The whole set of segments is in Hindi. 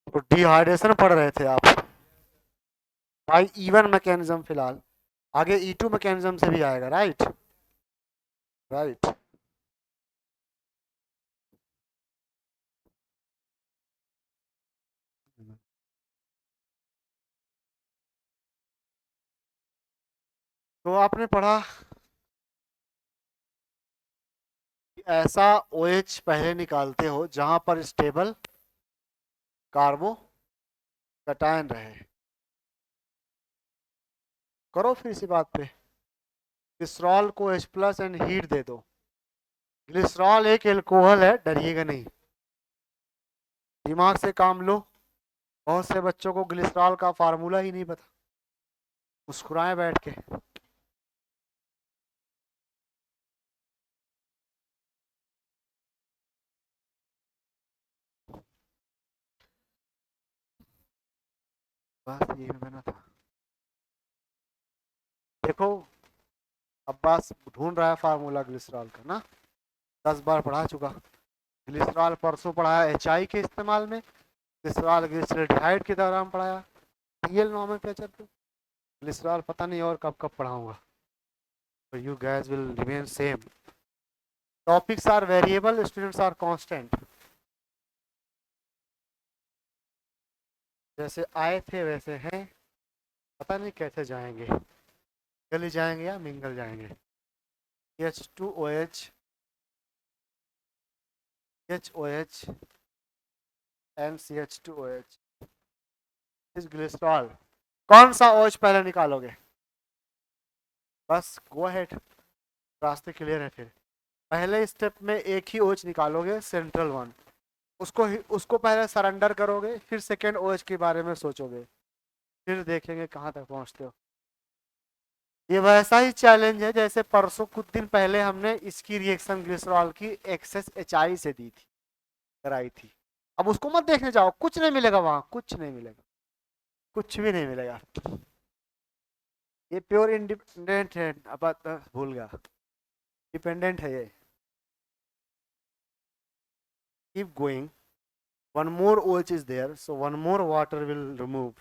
तो डिहाइड्रेशन पढ़ रहे थे आप भाई, इवन मैकेनिज्म फिलहाल, आगे E2 मैकेनिज्म से भी आएगा, राइट? राइट। तो आपने पढ़ा कि ऐसा OH पहले निकालते हो जहां पर स्टेबल कार्बो कटायन रहे। करो फिर इसी बात पे, ग्लिसरॉल को H+ एंड हीट दे दो। ग्लिसरॉल एक एल्कोहल है, डरिएगा नहीं, दिमाग से काम लो। बहुत से बच्चों को ग्लिसरॉल का फार्मूला ही नहीं पता, मुस्कुराए बैठ के। बस यही मैंने था। देखो, अब्बास ढूंढ रहा है फार्मूला ग्लिसरॉल का ना, 10 बार पढ़ा चुका। ग्लिसरॉल परसों पढ़ाया HI के इस्तेमाल में, ग्लिसरॉल ग्लिसरॉल्डिहाइड के दौरान पढ़ाया, TL नॉमेनक्लेचर पे। ग्लिसरॉल पता नहीं और कब कब पढ़ाऊंगा। So you guys will remain same. Topics are variable, students are constant. जैसे आए थे वैसे हैं, पता नहीं कैसे जाएंगे, गली जाएंगे या मिंगल जाएंगे। H2OH, HOH and CH2OH इस ग्लिसरॉल। कौन सा OH पहले निकालोगे? बस गो अहेड, रास्ते क्लियर है फिर। पहले स्टेप में एक ही OH निकालोगे, सेंट्रल वन, उसको पहले सरेंडर करोगे, फिर सेकेंड OH के बारे में सोचोगे, फिर देखेंगे कहाँ तक पहुँचते हो। ये वैसा ही चैलेंज है जैसे परसों कुछ दिन पहले हमने इसकी रिएक्शन ग्लिसरॉल की एक्सेस HI से दी थी, कराई थी। अब उसको मत देखने जाओ, कुछ नहीं मिलेगा वहां, कुछ नहीं मिलेगा, कुछ भी नहीं मिलेगा। ये प्योर इंडिपेंडेंट है, अब भूल गया, डिपेंडेंट है ये। Keep going, one more OH is there, so one more water will remove.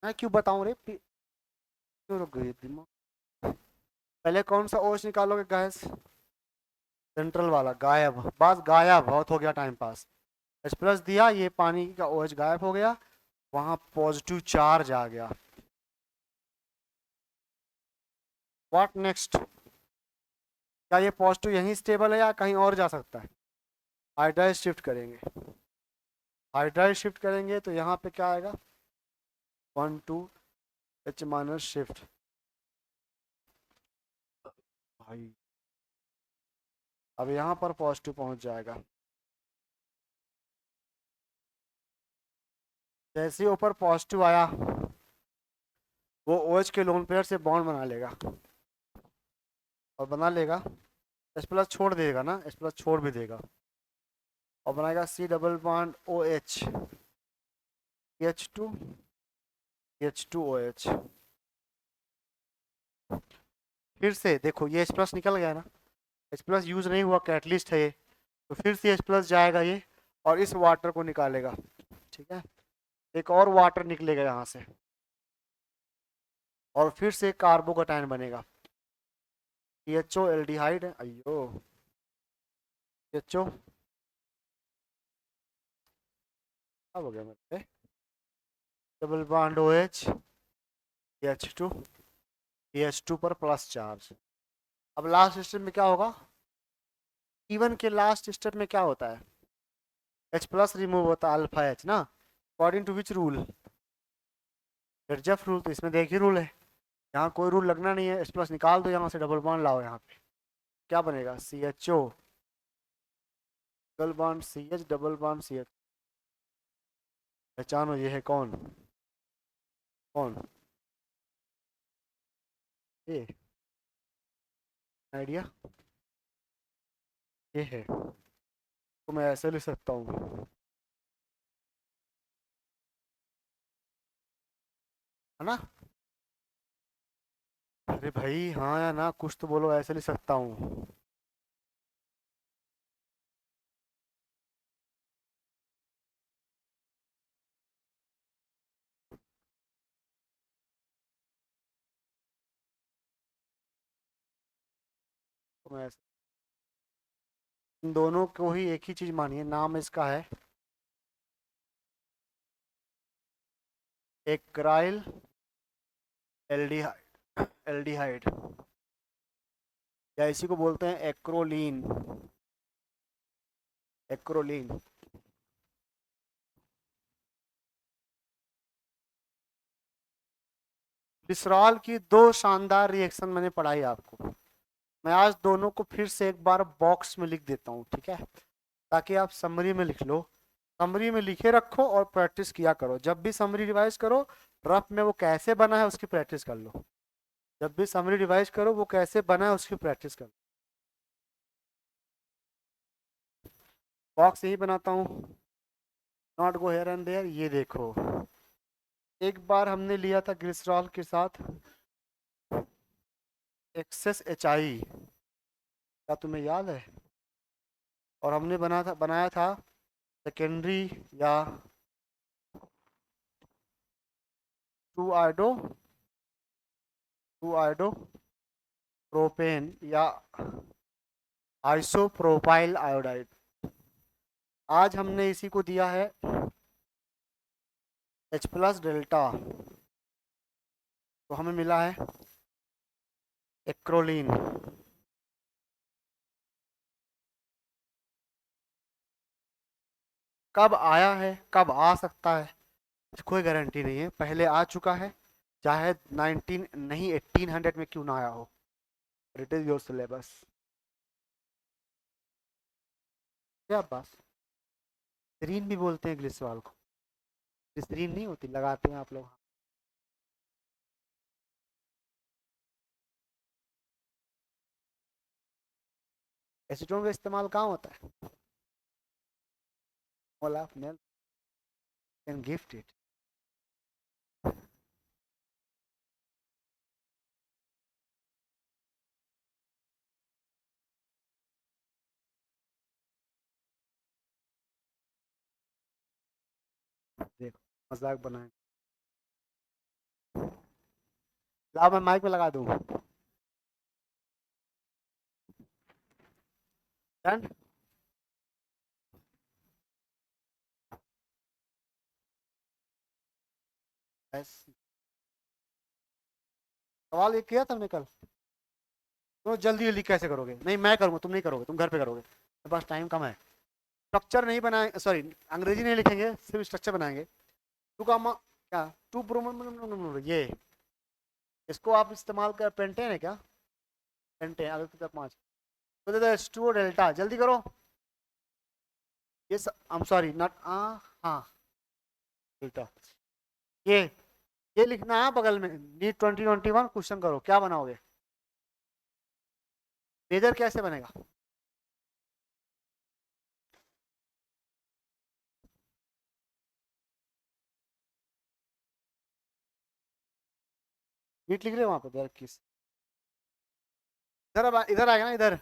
मैं क्यों बताऊं रे, क्यों रुक गई दिमाग। पहले कौन सा OH निकालोगे गैस? सेंट्रल वाला गायब, बस गायब, बहुत हो गया टाइम पास। H+ दिया, ये पानी का OH गायब हो गया, वहां पॉजिटिव चार्ज आ गया। What next? क्या ये पॉजिटिव यहीं स्टेबल है या कहीं और जा सकता है? हाइड्राइड शिफ्ट करेंगे, हाइड्राइड शिफ्ट करेंगे तो यहाँ पे क्या आएगा, 1 2 H- शिफ्ट। भाई अब यहाँ पर पॉजिटिव पहुंच जाएगा, जैसे ही ऊपर पॉजिटिव आया वो OH के लोन पेयर से बॉन्ड बना लेगा, और बना लेगा, H+ छोड़ देगा ना, H+ छोड़ भी देगा, और बनाएगा C double bond OH, H2OH। फिर से देखो ये H+ निकल गया ना, H+ यूज नहीं हुआ, कैटलिस्ट है ये, तो फिर से H+ जाएगा ये, और इस वाटर को निकालेगा, ठीक है? एक और वाटर निकलेगा यहाँ से, और फिर से कार्बोकटायन बनेगा, CHO एल्डिहाइड, अयो CHO, अब हो गया मेरे, double bond OH, H2, H2 पर प्लस चार्ज। अब लास्ट स्टेप में क्या होगा, इवन के लास्ट स्टेप में क्या होता है, H+ रिमूव होता है, अल्फा H ना, according to which rule, Kirchhoff rule. तो इसमें देखिए रूल है, यहाँ कोई रूल लगना नहीं है, H+ निकाल दो यहाँ से, डबल बॉन्ड लाओ यहाँ पे, क्या बनेगा, CHO double bond CH double bond CH। पहचानो ये है कौन, कौन? ये आइडिया ये है, तो मैं ऐसे लिख सकता हूँ, है ना? अरे भाई हाँ या ना, कुछ तो बोलो, ऐसे लिख सकता हूँ। तो मैं इन दोनों को ही एक ही चीज मानिए, नाम इसका है एक्राइल एल्डिहाइड, एल्डिहाइड, या इसी को बोलते हैं एक्रोलीन, एक्रोलीन। ग्लिसरॉल की दो शानदार रिएक्शन मैंने पढ़ाई आपको, मैं आज दोनों को फिर से एक बार बॉक्स में लिख देता हूँ, ठीक है? ताकि आप समरी में लिख लो, समरी में लिखे रखो और प्रैक्टिस किया करो। जब भी समरी रिवाइज करो, रफ में वो कैसे बना है उसकी प्रैक्टिस कर लो। जब भी समरी रिवाइज करो, वो कैसे बना है उसकी प्रैक्टिस कर लो। बॉक्स यही बनाता हूँ, not go here and there. ये देखो, एक बार हमने लिया था ग्लिसरॉल के साथ एक्सेस एच आई, क्या तुम्हें याद है? और हमने बनाया था सेकेंडरी या two iodo, two iodo propane या आइसोप्रोपाइल आयोडाइड। आज हमने इसी को दिया है H प्लस डेल्टा, तो हमें मिला है एक्रोलीन। कब आया है, कब आ सकता है, कोई गारंटी नहीं है। पहले आ चुका है, चाहे 19 नहीं 1800 में क्यों ना आया हो। It is your syllabus. क्या बात, ग्लिसरीन भी बोलते हैं ग्लिसरॉल को, ग्लिसरीन नहीं होती, लगाते हैं आप लोग। एसीटोन का इस्तेमाल कहाँ होता है? All of milk can gift it. देखो, मजाक बनाए। लाओ मैं माइक पे लगा दूँ। डन। बस, सवाल ये किया था हमने कल, तो जल्दी जल्दी कैसे करोगे? नहीं मैं करूँगा, तुम नहीं करोगे, तुम घर पे करोगे, मेरे पास टाइम कम है। स्ट्रक्चर नहीं बनाए, सॉरी, अंग्रेजी नहीं लिखेंगे, सिर्फ स्ट्रक्चर बनाएंगे। टू का क्या, टू प्रोमो, ये इसको आप इस्तेमाल कर, पेंटेन है क्या? पेंटेन आगे तक 5, तो दे दो टू डेल्टा, जल्दी करो। ये आई एम सॉरी नॉट हाँ, डेल्टा। ये ये लिखना है बगल में, नीट 2021 क्वेश्चन करो, क्या बनाओगे? मेजर कैसे बनेगा? नीट लिख रहे हो वहां पे, किस इधर, अब इधर आएगा ना, इधर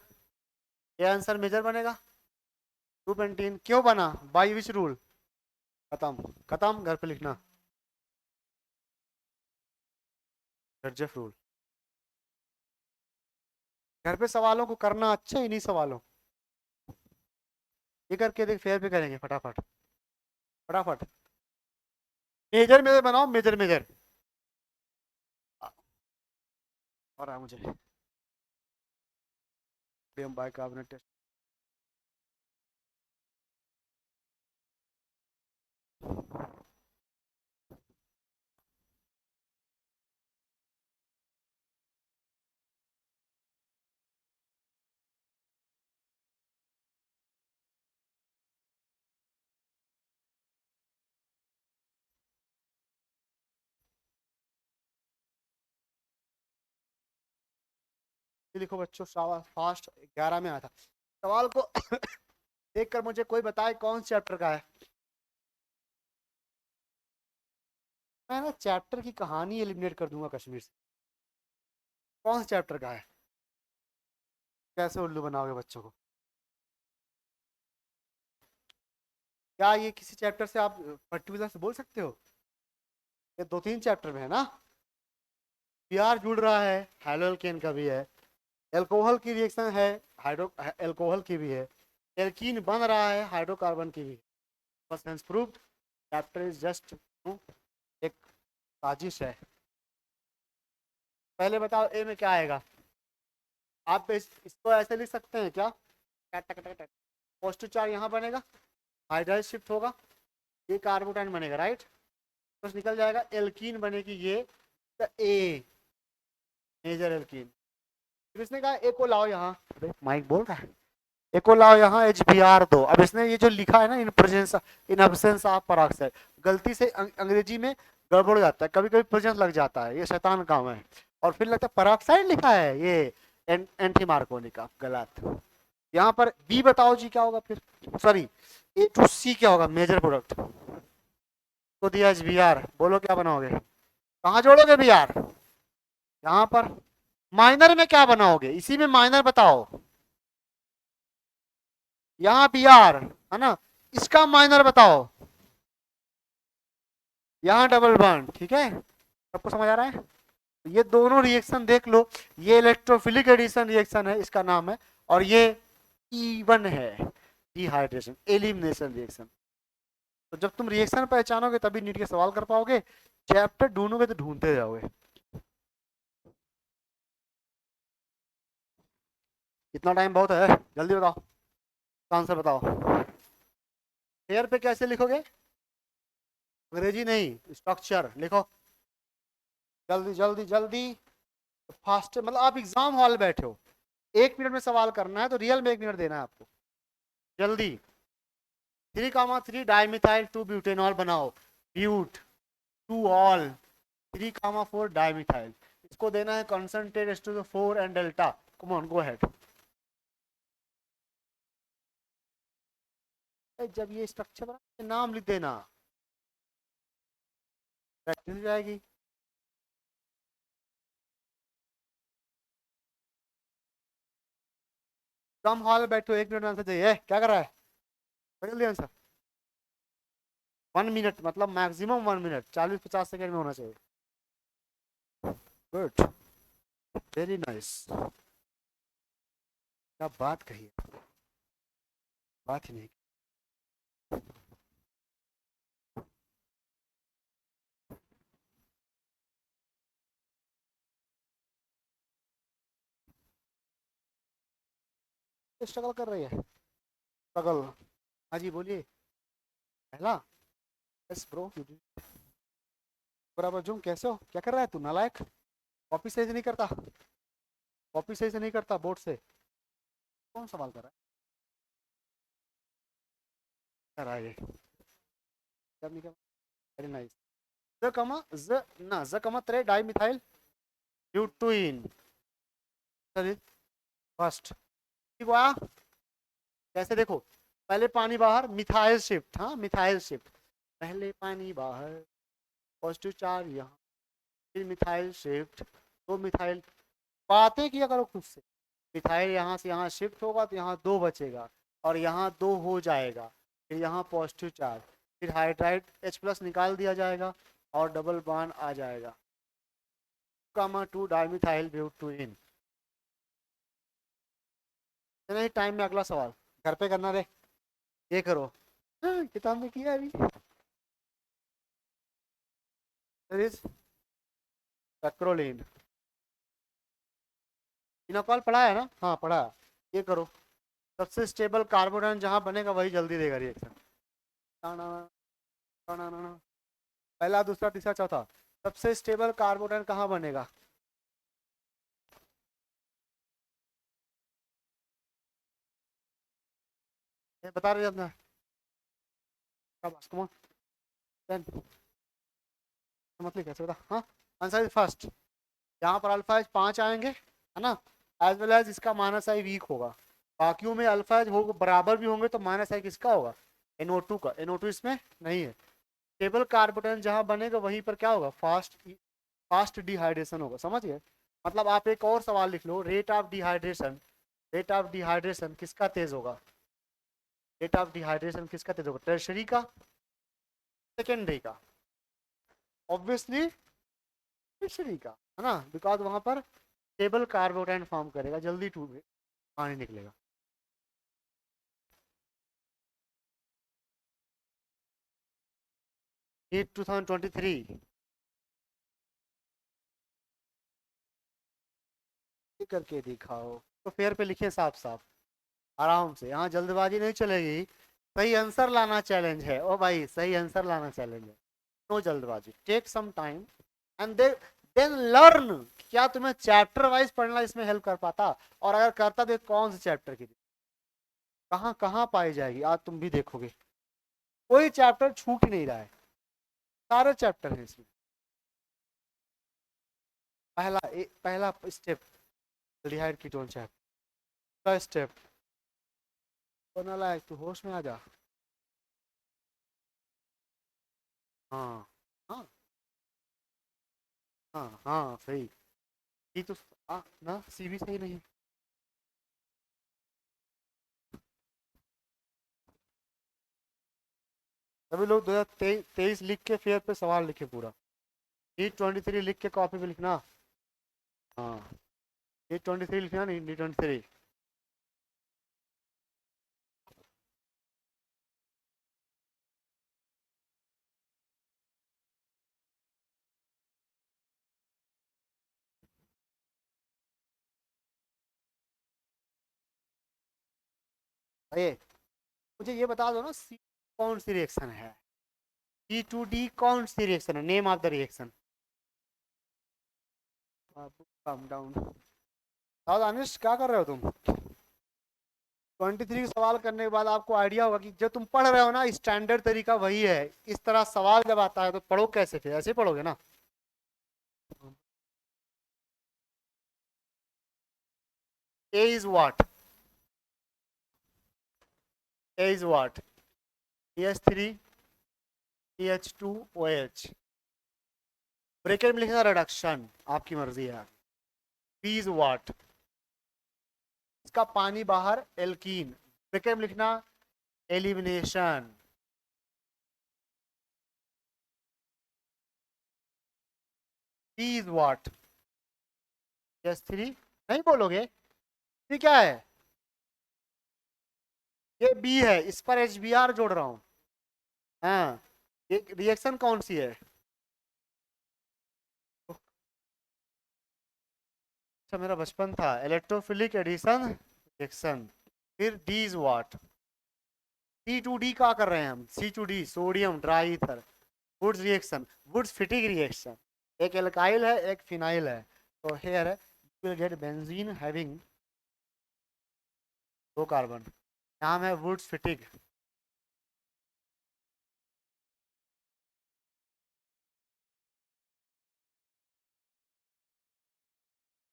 ये आंसर मेजर बनेगा। 2 पेंटीन क्यों बना, बाई विच रूल? खत्म, खत्म, घर पे लिखना, जर्जेफ रूल। घर पे सवालों को करना अच्छा ही नहीं सवालों, ये करके देख, फेयर पे करेंगे फटाफट, फटाफट। मेजर मेजर बनाओ, मेजर मेजर। और मुझे बाइकार्बोनेट ये लिखो बच्चों, सवाल फास्ट 11 में आया था। सवाल को देखकर मुझे कोई बताए कौन चैप्टर का है। मैं ना चैप्टर की कहानी एलिमिनेट कर दूंगा कश्मीर से। कौन से चैप्टर का है? कैसे उल्लू बनाओगे बच्चों को? क्या ये किसी चैप्टर से आप पर्टिकुलर से बोल सकते हो? ये 2-3 चैप्टर में है ना। पीआर जुड़ रहा है, हाइड्रोकेन का भी है, एल्कोहल की रिएक्शन है, हाइड्रो एल्कोहल की भी है, एल्कीन बन रहा है, हाइड्रोकार्बन की भी है। बस sense proved, chapter is just एक साजिश है। पहले बताओ ए में क्या आएगा। आप इसको ऐसे लिख सकते हैं क्या? पॉजिटिव चार्ज यहाँ बनेगा, हाइड्राइड शिफ्ट होगा, ये कार्बोटाइन बनेगा, राइट। बस निकल जाएगा, एल्कीन बनेगी ये, ए मेजर एल्कीन। फिर इसने कहा ए को लाओ यहाँ, माइक बोल रहा है, ए को लाओ यहाँ HBr दो। अब इसने ये जो लिखा है ना, in presence in absence of peroxide, गलती से अंग्रेजी में गड़बड़ हो जाता है, कभी कभी प्रेजेंस लग जाता है, ये शैतान काम है। और फिर लगता है पेरोक्साइड लिखा है, ये एंटी मार्कोनी का, गलत। यहाँ पर बी बताओ जी क्या होगा फिर, सॉरी ए टू सी क्या होगा, मेजर प्रोडक्ट। तो दिया HBr, बोलो क्या बनाओगे, कहाँ जोड़ोगे Br? यहाँ पर। माइनर में क्या बनाओगे, इसी में माइनर बताओ। यहाँ Br है ना, इसका माइनर बताओ। यहाँ डबल बॉन्ड, ठीक है, सबको समझ आ रहा है? ये दोनों रिएक्शन देख लो, ये इलेक्ट्रोफिलिक एडिशन रिएक्शन है, इसका नाम है, और ये E1 है, डिहाइड्रेशन एलिमिनेशन रिएक्शन। तो जब तुम रिएक्शन पहचानोगे तभी नीट के सवाल कर पाओगे, चैप्टर ढूंढोगे तो ढूंढते जाओगे। इतना टाइम बहुत है, जल्दी बताओ, आंसर बताओ। हेयर पे कैसे लिखोगे? अंग्रेजी नहीं, स्ट्रक्चर लिखो, जल्दी जल्दी जल्दी, फास्ट। मतलब आप एग्जाम हॉल बैठे हो, 1 मिनट में सवाल करना है, तो रियल में 1 मिनट देना है आपको, जल्दी। 3,3 डाइमिथाइल 2 ब्यूटेनॉल बनाओ, ब्यूट 2 ऑल 3,4 डाइमिथाइल, इसको देना है concentrate to 4 and delta. Come on go ahead. जब ये स्ट्रक्चर बना, नाम लिख देना, प्रैक्टिस हो जाएगी। कम हॉल बैठो, 1 मिनट में आंसर चाहिए, क्या कर रहा है, जल्दी आंसर। 1 मिनट मतलब मैक्सिमम 1 मिनट, 40-50 सेकेंड में होना चाहिए। गुड, वेरी नाइस, क्या बात कही है, बात ही नहीं। स्ट्रगल कर रही है, स्ट्रगल। हाँ जी बोलिए। पहला, यस ब्रो, बराबर। जुम कैसे हो, क्या कर रहा है तू नालायक, कॉपी सही से नहीं करता, कॉपी सही से नहीं करता बोर्ड से। कौन सवाल कर रहा है, कर रहा है ये, जब नहीं कर, वेरी नाइस। ज कमा ज ना, ज कमा 3 डाइमिथाइल ब्यूटीन, चलिए फर्स्ट, ठीक हुआ। कैसे देखो, पहले पानी बाहर, मिथाइल शिफ्ट, हाँ मिथाइल शिफ्ट, पहले पानी बाहर, पॉजिटिव चार्ज यहाँ, फिर मिथाइल शिफ्ट, तो मिथाइल, बातें किया करो खुद से। मिथाइल यहाँ से यहाँ शिफ्ट होगा तो यहाँ 2 बचेगा, और यहाँ 2 हो जाएगा, फिर यहाँ पॉजिटिव चार्ज, फिर हाइड्राइड H+ निकाल दिया जाएगा, और डबल बॉन्ड आ जाएगा, 2 डाइमिथाइल ब्यूटीन। नहीं टाइम में अगला सवाल, घर पे करना रे, ये करो। हाँ, किताब में किया अभी। एक्रोलीन, इनोकॉल पढ़ा है ना, हाँ पढ़ा है। ये करो, सबसे स्टेबल कार्बोनाइट जहाँ बनेगा वही जल्दी देगा रिएक्शन। पहला दूसरा तीसरा चौथा, सबसे स्टेबल कार्बोनाइट कहाँ बनेगा? ये बता रहे अपना, मतलब कैसे बता, हाँ आंसर इज फर्स्ट। यहाँ पर अल्फा 5 आएंगे, है ना, एज वेल एज इसका माइनस आई वीक होगा। बाकियों में अल्फा हो बराबर भी होंगे तो माइनस आई किसका होगा, NO2 का। NO2 इसमें नहीं है। स्टेबल कार्बोनेट जहां बनेगा वहीं पर क्या होगा, फास्ट डिहाइड्रेशन होगा। समझ गए? मतलब आप एक और सवाल लिख लो, rate of dehydration, rate of dehydration किसका तेज होगा, रेट ऑफ डिहाइड्रेशन किसका तेज होगा, टर्शरी का, सेकेंडरी का? ऑब्वियसली टर्शरी का, है ना, बिकॉज वहां पर स्टेबल कार्बोनेट फॉर्म करेगा, जल्दी टूट पानी निकलेगा। ये 2023 करके दिखाओ, तो फेयर पे लिखे साफ साफ, आराम से, यहाँ जल्दबाजी नहीं चलेगी। सही आंसर लाना चैलेंज है ओ भाई, सही आंसर लाना चैलेंज है, नो जल्दबाजी, take some time and then learn. क्या तुम्हें चैप्टर वाइज पढ़ना इसमें हेल्प कर पाता? और अगर करता तो कौन से चैप्टर की, कहाँ कहाँ पाई जाएगी, आज तुम भी देखोगे कोई चैप्टर छूट ही नहीं रहा है, सारे चैप्टर हैं इसमें। पहला स्टेप एल्डिहाइड कीटोन चैप्टर का स्टेप, बना लायक तू होश में आ जा। हाँ हाँ हाँ हाँ सही। ये तो ना सी भी सही नहीं। सभी लोग 2023 लिख के फेयर पे सवाल लिखे पूरा। D23 लिख के कॉपी पे लिखना। हाँ D23 लिखना, नहीं D23। अरे मुझे ये बता दो ना, सी कौन सी रिएक्शन है, C2D कौन सी रिएक्शन है, name of the reaction. Calm down. Danish क्या कर रहे हो तुम? 23 सवाल करने के बाद आपको आइडिया होगा कि जो तुम पढ़ रहे हो ना, स्टैंडर्ड तरीका वही है। इस तरह सवाल जब आता है तो पढ़ो कैसे, फिर ऐसे पढ़ोगे ना। A is what? A is what? CH3 CH2OH। Bracket में लिखना रिडक्शन, आपकी मर्जी है। B is what? इसका पानी बाहर, एल्कीन। ब्रैकेट में लिखना elimination. B is what? CH3 नहीं बोलोगे? ये क्या है? ये B है, इस पर HBr जोड़ रहा हूँ। हाँ, ये रिएक्शन कौन सी है? अच्छा मेरा बचपन था, इलेक्ट्रोफिलिक एडिशन रिएक्शन। फिर डी इज व्हाट? C2D क्या कर रहे हैं हम, C2D sodium dry ether, Wurtz reaction, Wurtz Fittig reaction. एक एल्काइल है एक फिनाइल है, तो हेयर है you will get benzene having 2 carbon, नाम है वुड्स फिटिंग।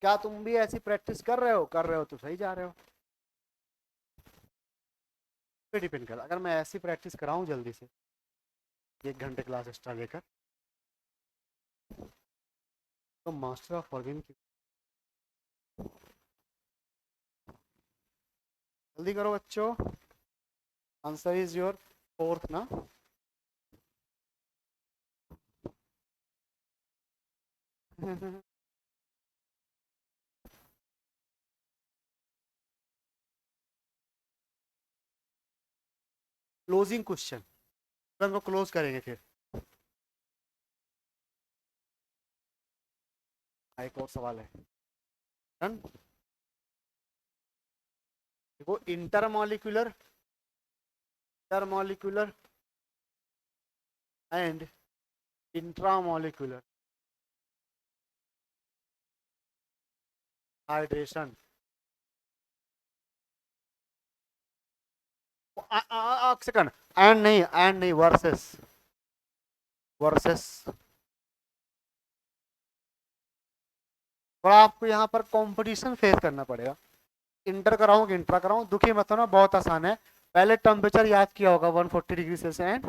क्या तुम भी ऐसी प्रैक्टिस कर रहे हो? कर रहे हो तो सही जा रहे हो, पे डिपेंड कर। अगर मैं ऐसी प्रैक्टिस कराऊं जल्दी से 1 घंटे क्लास एक्स्ट्रा लेकर, तो मास्टर ऑफ ऑर्गेनिक, जल्दी करो बच्चों, आंसर इज योर फोर्थ ना। क्लोजिंग क्वेश्चन, को क्लोज करेंगे फिर। एक और सवाल है, डन। देखो intermolecular, intermolecular and intramolecular hydration. Second, and नहीं वर्सेस, वर्सेस थोड़ा आपको यहाँ पर कंपटीशन फेस करना पड़ेगा। इंटर कराऊं कि इंट्रा कराऊं, दुखी मत होना, बहुत आसान है। पहले टेम्परेचर याद किया होगा 140 डिग्री सेल्सियस एंड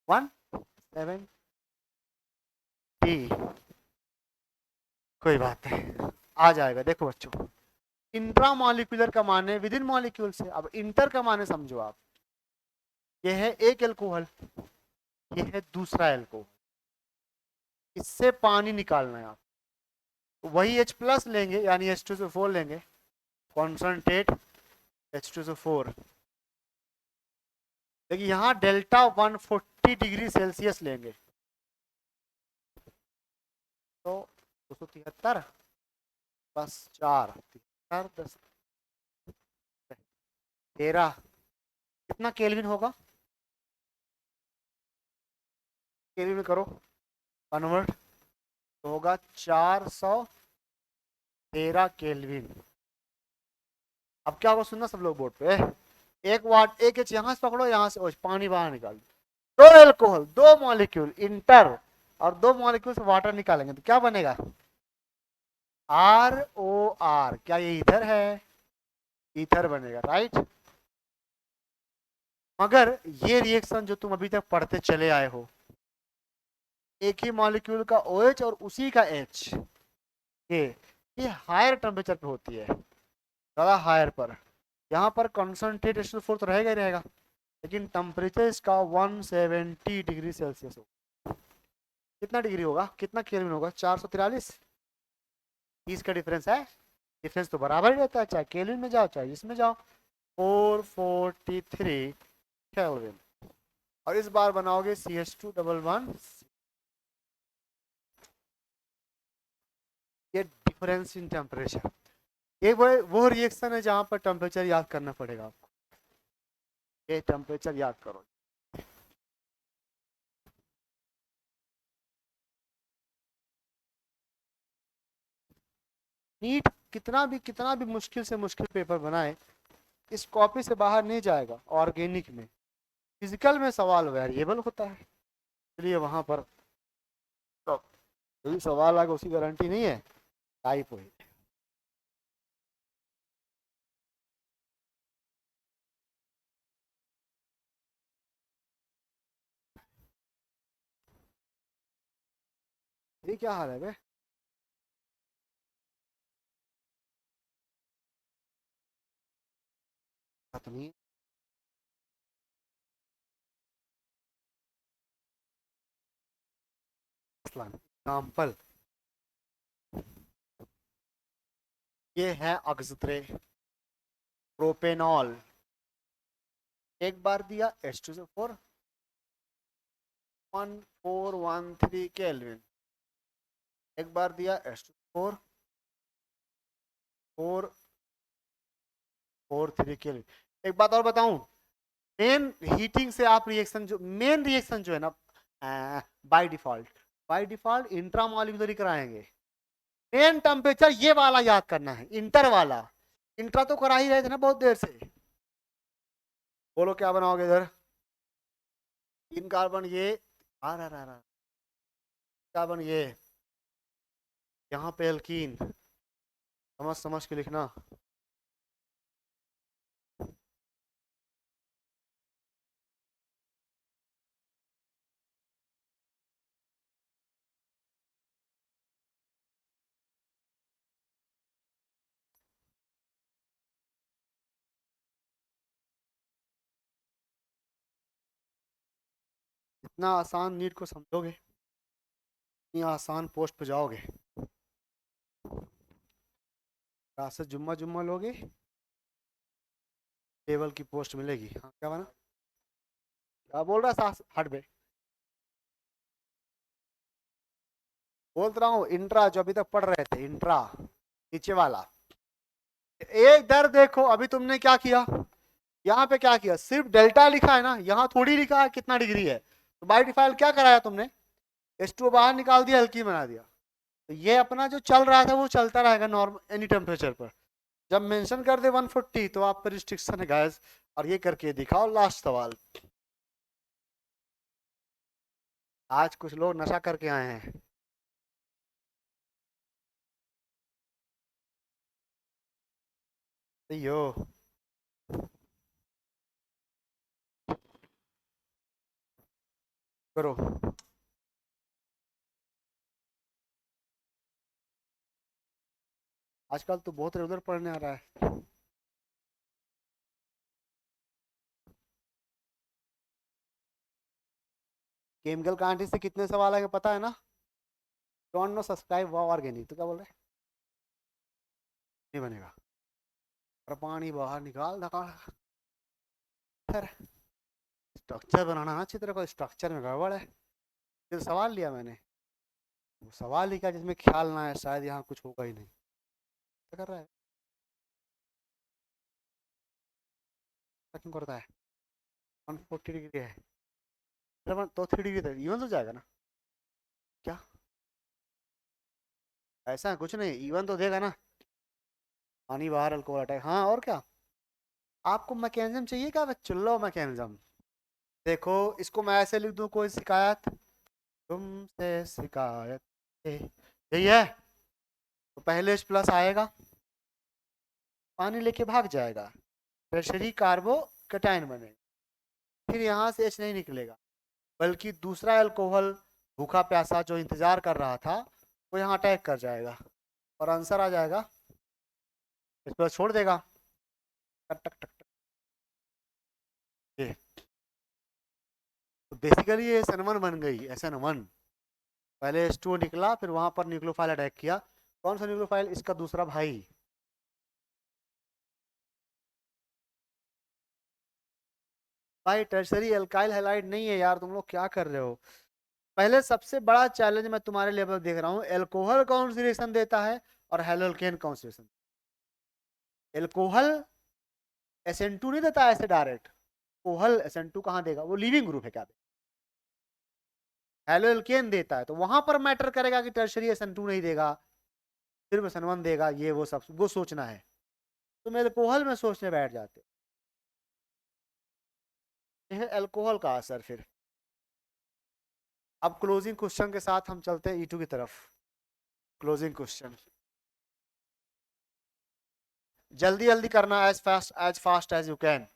170। कोई बात नहीं, आ जाएगा। देखो बच्चों, इंट्रा मॉलिक्यूलर का माने विद इन मॉलिक्यूल से, अब इंटर का माने समझो आप, ये है एक एल्कोहल, ये है दूसरा एल्कोहल, इससे पानी निकालना है आप, वही H प्लस लेंगे यानी H2SO4 लेंगे, कॉन्सेंट्रेट H2SO4। देखिए यहाँ डेल्टा 140 डिग्री सेल्सियस लेंगे, तो 273 प्लस 4 4 10 13, कितना केल्विन होगा, केल्विन में करो कन्वर्ट, तो होगा 413 केल्विन। अब क्या होगा सुनना सब लोग बोर्ड पे, एक वाट एक एच यहाँ से पकड़ो, यहाँ से पानी बाहर निकाल दो, दो एल्कोहल दो मॉलिक्यूल इंटर, और दो मॉलिक्यूल से वाटर निकालेंगे तो क्या बनेगा, ROR। क्या ये ईथर है, ईथर बनेगा, राइट। मगर ये रिएक्शन जो तुम अभी तक पढ़ते चले आए हो, एक ही मॉलिक्यूल का OH और उसी का H, ये हायर टेम्परेचर पे होती है, ज्यादा हायर पर। यहाँ पर कॉन्सेंट्रेट H2SO4 तो रहेगा ही रहेगा, लेकिन टेम्परेचर इसका 170 डिग्री सेल्सियस होगा। कितना डिग्री होगा, कितना केल्विन होगा, 443। 30 का डिफरेंस है, डिफरेंस तो बराबर ही रहता है, चाहे केल्विन में जाओ चाहे इसमें जाओ। 443 केल्विन, और इस बार बनाओगे CH211। ये डिफरेंस इन टेम्परेचर, ये वो रिएक्शन है जहां पर टेम्परेचर याद करना पड़ेगा आपको, ये टेम्परेचर याद करो। नीट कितना भी मुश्किल से मुश्किल पेपर बनाए, इस कॉपी से बाहर नहीं जाएगा। ऑर्गेनिक में, फिजिकल में सवाल वेरिएबल होता है, इसलिए वहां पर तो यही सवाल आगे उसकी गारंटी नहीं है, टाइप हुई। ये क्या हाल है बे, नहीं एग्जाम्पल, ये है ऑक्सीजन प्रोपेनॉल, एक बार दिया H2SO4 1413 केल्विन, एक बार दिया H2SO4 443 केल्विन। एक बात और बताऊं, मेन हीटिंग से आप रिएक्शन जो मेन रिएक्शन जो है ना, बाय डिफॉल्ट इंट्रामॉलिक्यूलर कराएंगे। मेन टेम्परेचर ये वाला याद करना है, इंटर वाला। इंट्रा तो करा ही रहे थे ना बहुत देर से। बोलो क्या बनाओगे इधर, 3 कार्बन ये आ रहा कार्बन ये, यहाँ पे एल्कीन, समझ समझ के लिखना। इतना आसान नीट को समझोगे, इतनी आसान पोस्ट पे जाओगे। क्लासेस जुम्मा जुम्मा लोगे, टेबल की पोस्ट मिलेगी। हाँ क्या बना, क्या बोल रहा सास हट बे, बोल रहा हूँ इंट्रा जो अभी तक पढ़ रहे थे, इंट्रा नीचे वाला। एक इधर देखो, अभी तुमने क्या किया, यहाँ पे क्या किया, सिर्फ डेल्टा लिखा है ना, यहाँ थोड़ी लिखा है कितना डिग्री है। तो बाय डिफॉल्ट क्या कराया तुमने, H2 बाहर निकाल दिया, हल्की बना दिया। तो ये अपना जो चल रहा था वो चलता रहेगा नॉर्मल एनी टेम्परेचर पर। जब मेंशन कर दे 140 तो आप पर रिस्ट्रिक्शन है गैस। और ये करके दिखाओ लास्ट सवाल। आज कुछ लोग नशा करके आए हैं। यो करो। आजकल तो बहुत रेगुलर पढ़ने आ रहा है। केमिकल का आंटी से कितने सवाल आएंगे पता है ना? Don't know subscribe wow organic, तो क्या बोल रहे? नहीं बनेगा। और पानी बाहर निकाल धकाल। फिर स्ट्रक्चर बनाना ना चित्र को, स्ट्रक्चर में गड़बड़ है। फिर सवाल लिया मैंने, वो सवाल लिखा जिसमें ख्याल ना है, शायद यहाँ कुछ होगा ही नहीं। क्या कर रहा है? क्या क्यों करता है? 140 डिग्री है। तो 3 डिग्री तक इवन तो जाएगा ना? क्या? ऐसा है कुछ नहीं, इवन तो देगा ना। पानी बाहर, अल्कोहल अटैक, हाँ और क्या। आपको मैकेनिज्म चाहिए क्या बच्चों? लो मैकेनिज्म देखो। इसको मैं ऐसे लिख दूं, कोई शिकायत तुमसे शिकायत यही है। तो पहले प्लस आएगा, पानी लेके भाग जाएगा, टर्शरी कार्बो कैटायन बनेगा। फिर यहाँ से एच नहीं निकलेगा, बल्कि दूसरा अल्कोहल भूखा प्यासा जो इंतजार कर रहा था वो यहाँ अटैक कर जाएगा, और आंसर आ जाएगा, इस पर छोड़ देगा। टक टक टक टक। ये तो बेसिकली ये SN1 बन गई, SN1। पहले H2O निकला, फिर वहां पर न्यूक्लियोफाइल अटैक किया। कौन सा न्यूक्लियोफाइल? इसका दूसरा भाई। भाई टर्सरी एल्काइल हैलाइड नहीं है यार, तुम लोग क्या कर रहे हो? पहले सबसे बड़ा चैलेंज मैं तुम्हारे लेवल देख रहा हूँ, एल्कोहल कौन सी रिएक्शन देता है और हेलोल्केन कौन सी रिएक्शन। एल्कोहल SN2 नहीं देता ऐसे डायरेक्ट। कोहल SN2 कहाँ देगा? वो लिविंग ग्रुप है क्या? हेलोल्केन देता है, तो वहां पर मैटर करेगा कि टर्शरी SN2 नहीं देगा, सिर्फ SN1 देगा, ये वो सब वो सोचना है। तो मैं एल्कोहल में सोचने बैठ जाते। यह है एल्कोहल का असर। फिर अब क्लोजिंग क्वेश्चन के साथ हम चलते हैं E2 की तरफ। क्लोजिंग क्वेश्चन जल्दी जल्दी करना, as fast as you can.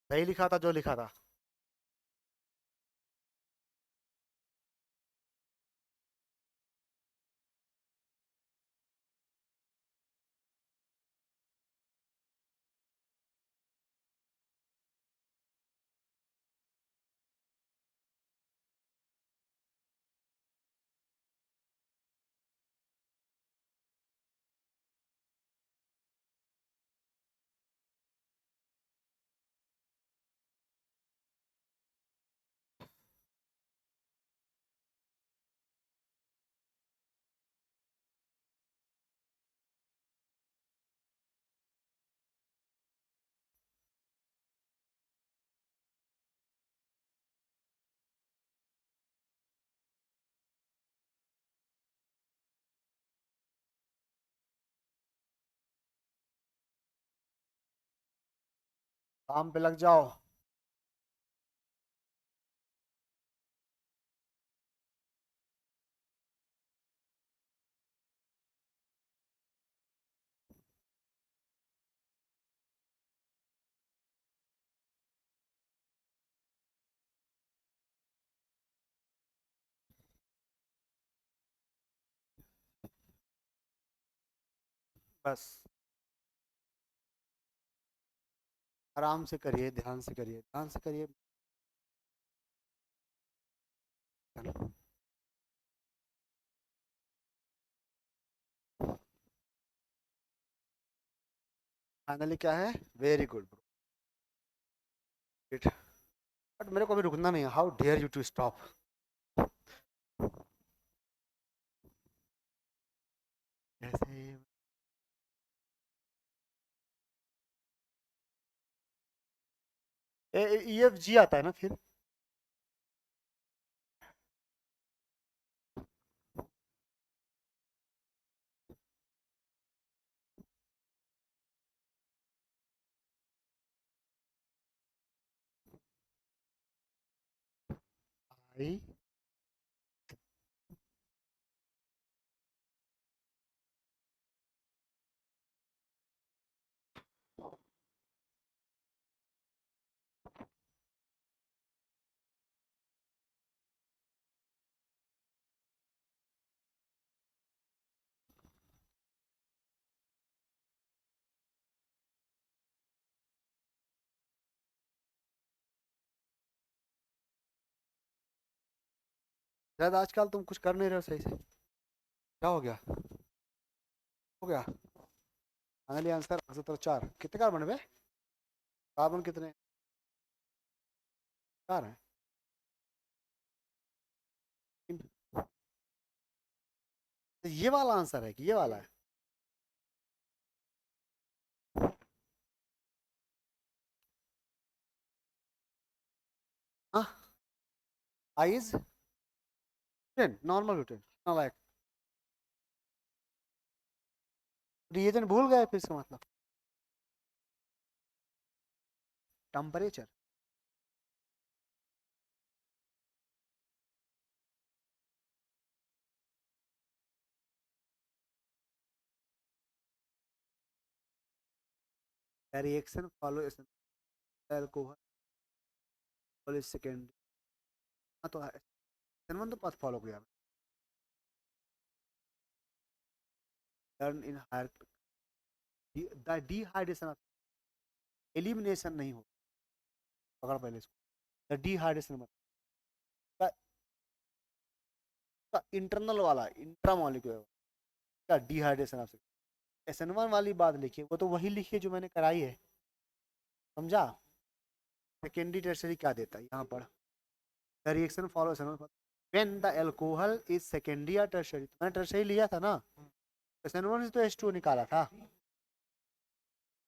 सही लिखा था जो लिखा था? काम पे लग जाओ। बस आराम से करिए, ध्यान से करिए, ध्यान से करिए। फाइनली क्या है? Very good bro. बट मेरे को अभी रुकना नहीं है, how dare you to stop. ऐसे EFG आता है ना फिर? भाई शायद आजकल तुम कुछ कर नहीं रहे हो सही से। क्या हो गया? हो गया। Finally answer 174। कितने कार्बन है बे? कार्बन कितने? 4 है। तो ये वाला आंसर है कि ये वाला है? हाँ। Isobutane, normal butane like. Reagent भूल गए फिर इसका मतलब? Temperature. Reaction follow alcohol second. हाँ तो SN1 तो पाथ फॉलो किया। Turn in higher the dehydration elimination नहीं हो। पकड़ पहले इसको। द डिहाइड्रेशन मतलब इंटरनल वाला इंट्रा मॉलिक्यूलर का डिहाइड्रेशन आपसे। SN1 वाली बात लिखिए, वो तो वही लिखिए जो मैंने कराई है। समझा? सेकेंडरी टर्सरी क्या देता है यहाँ पर? The reaction follow SN1 when the alcohol is secondary या टर्सरी। मैंने टर्सरी लिया था ना, SN1 से तो H2 निकाला था।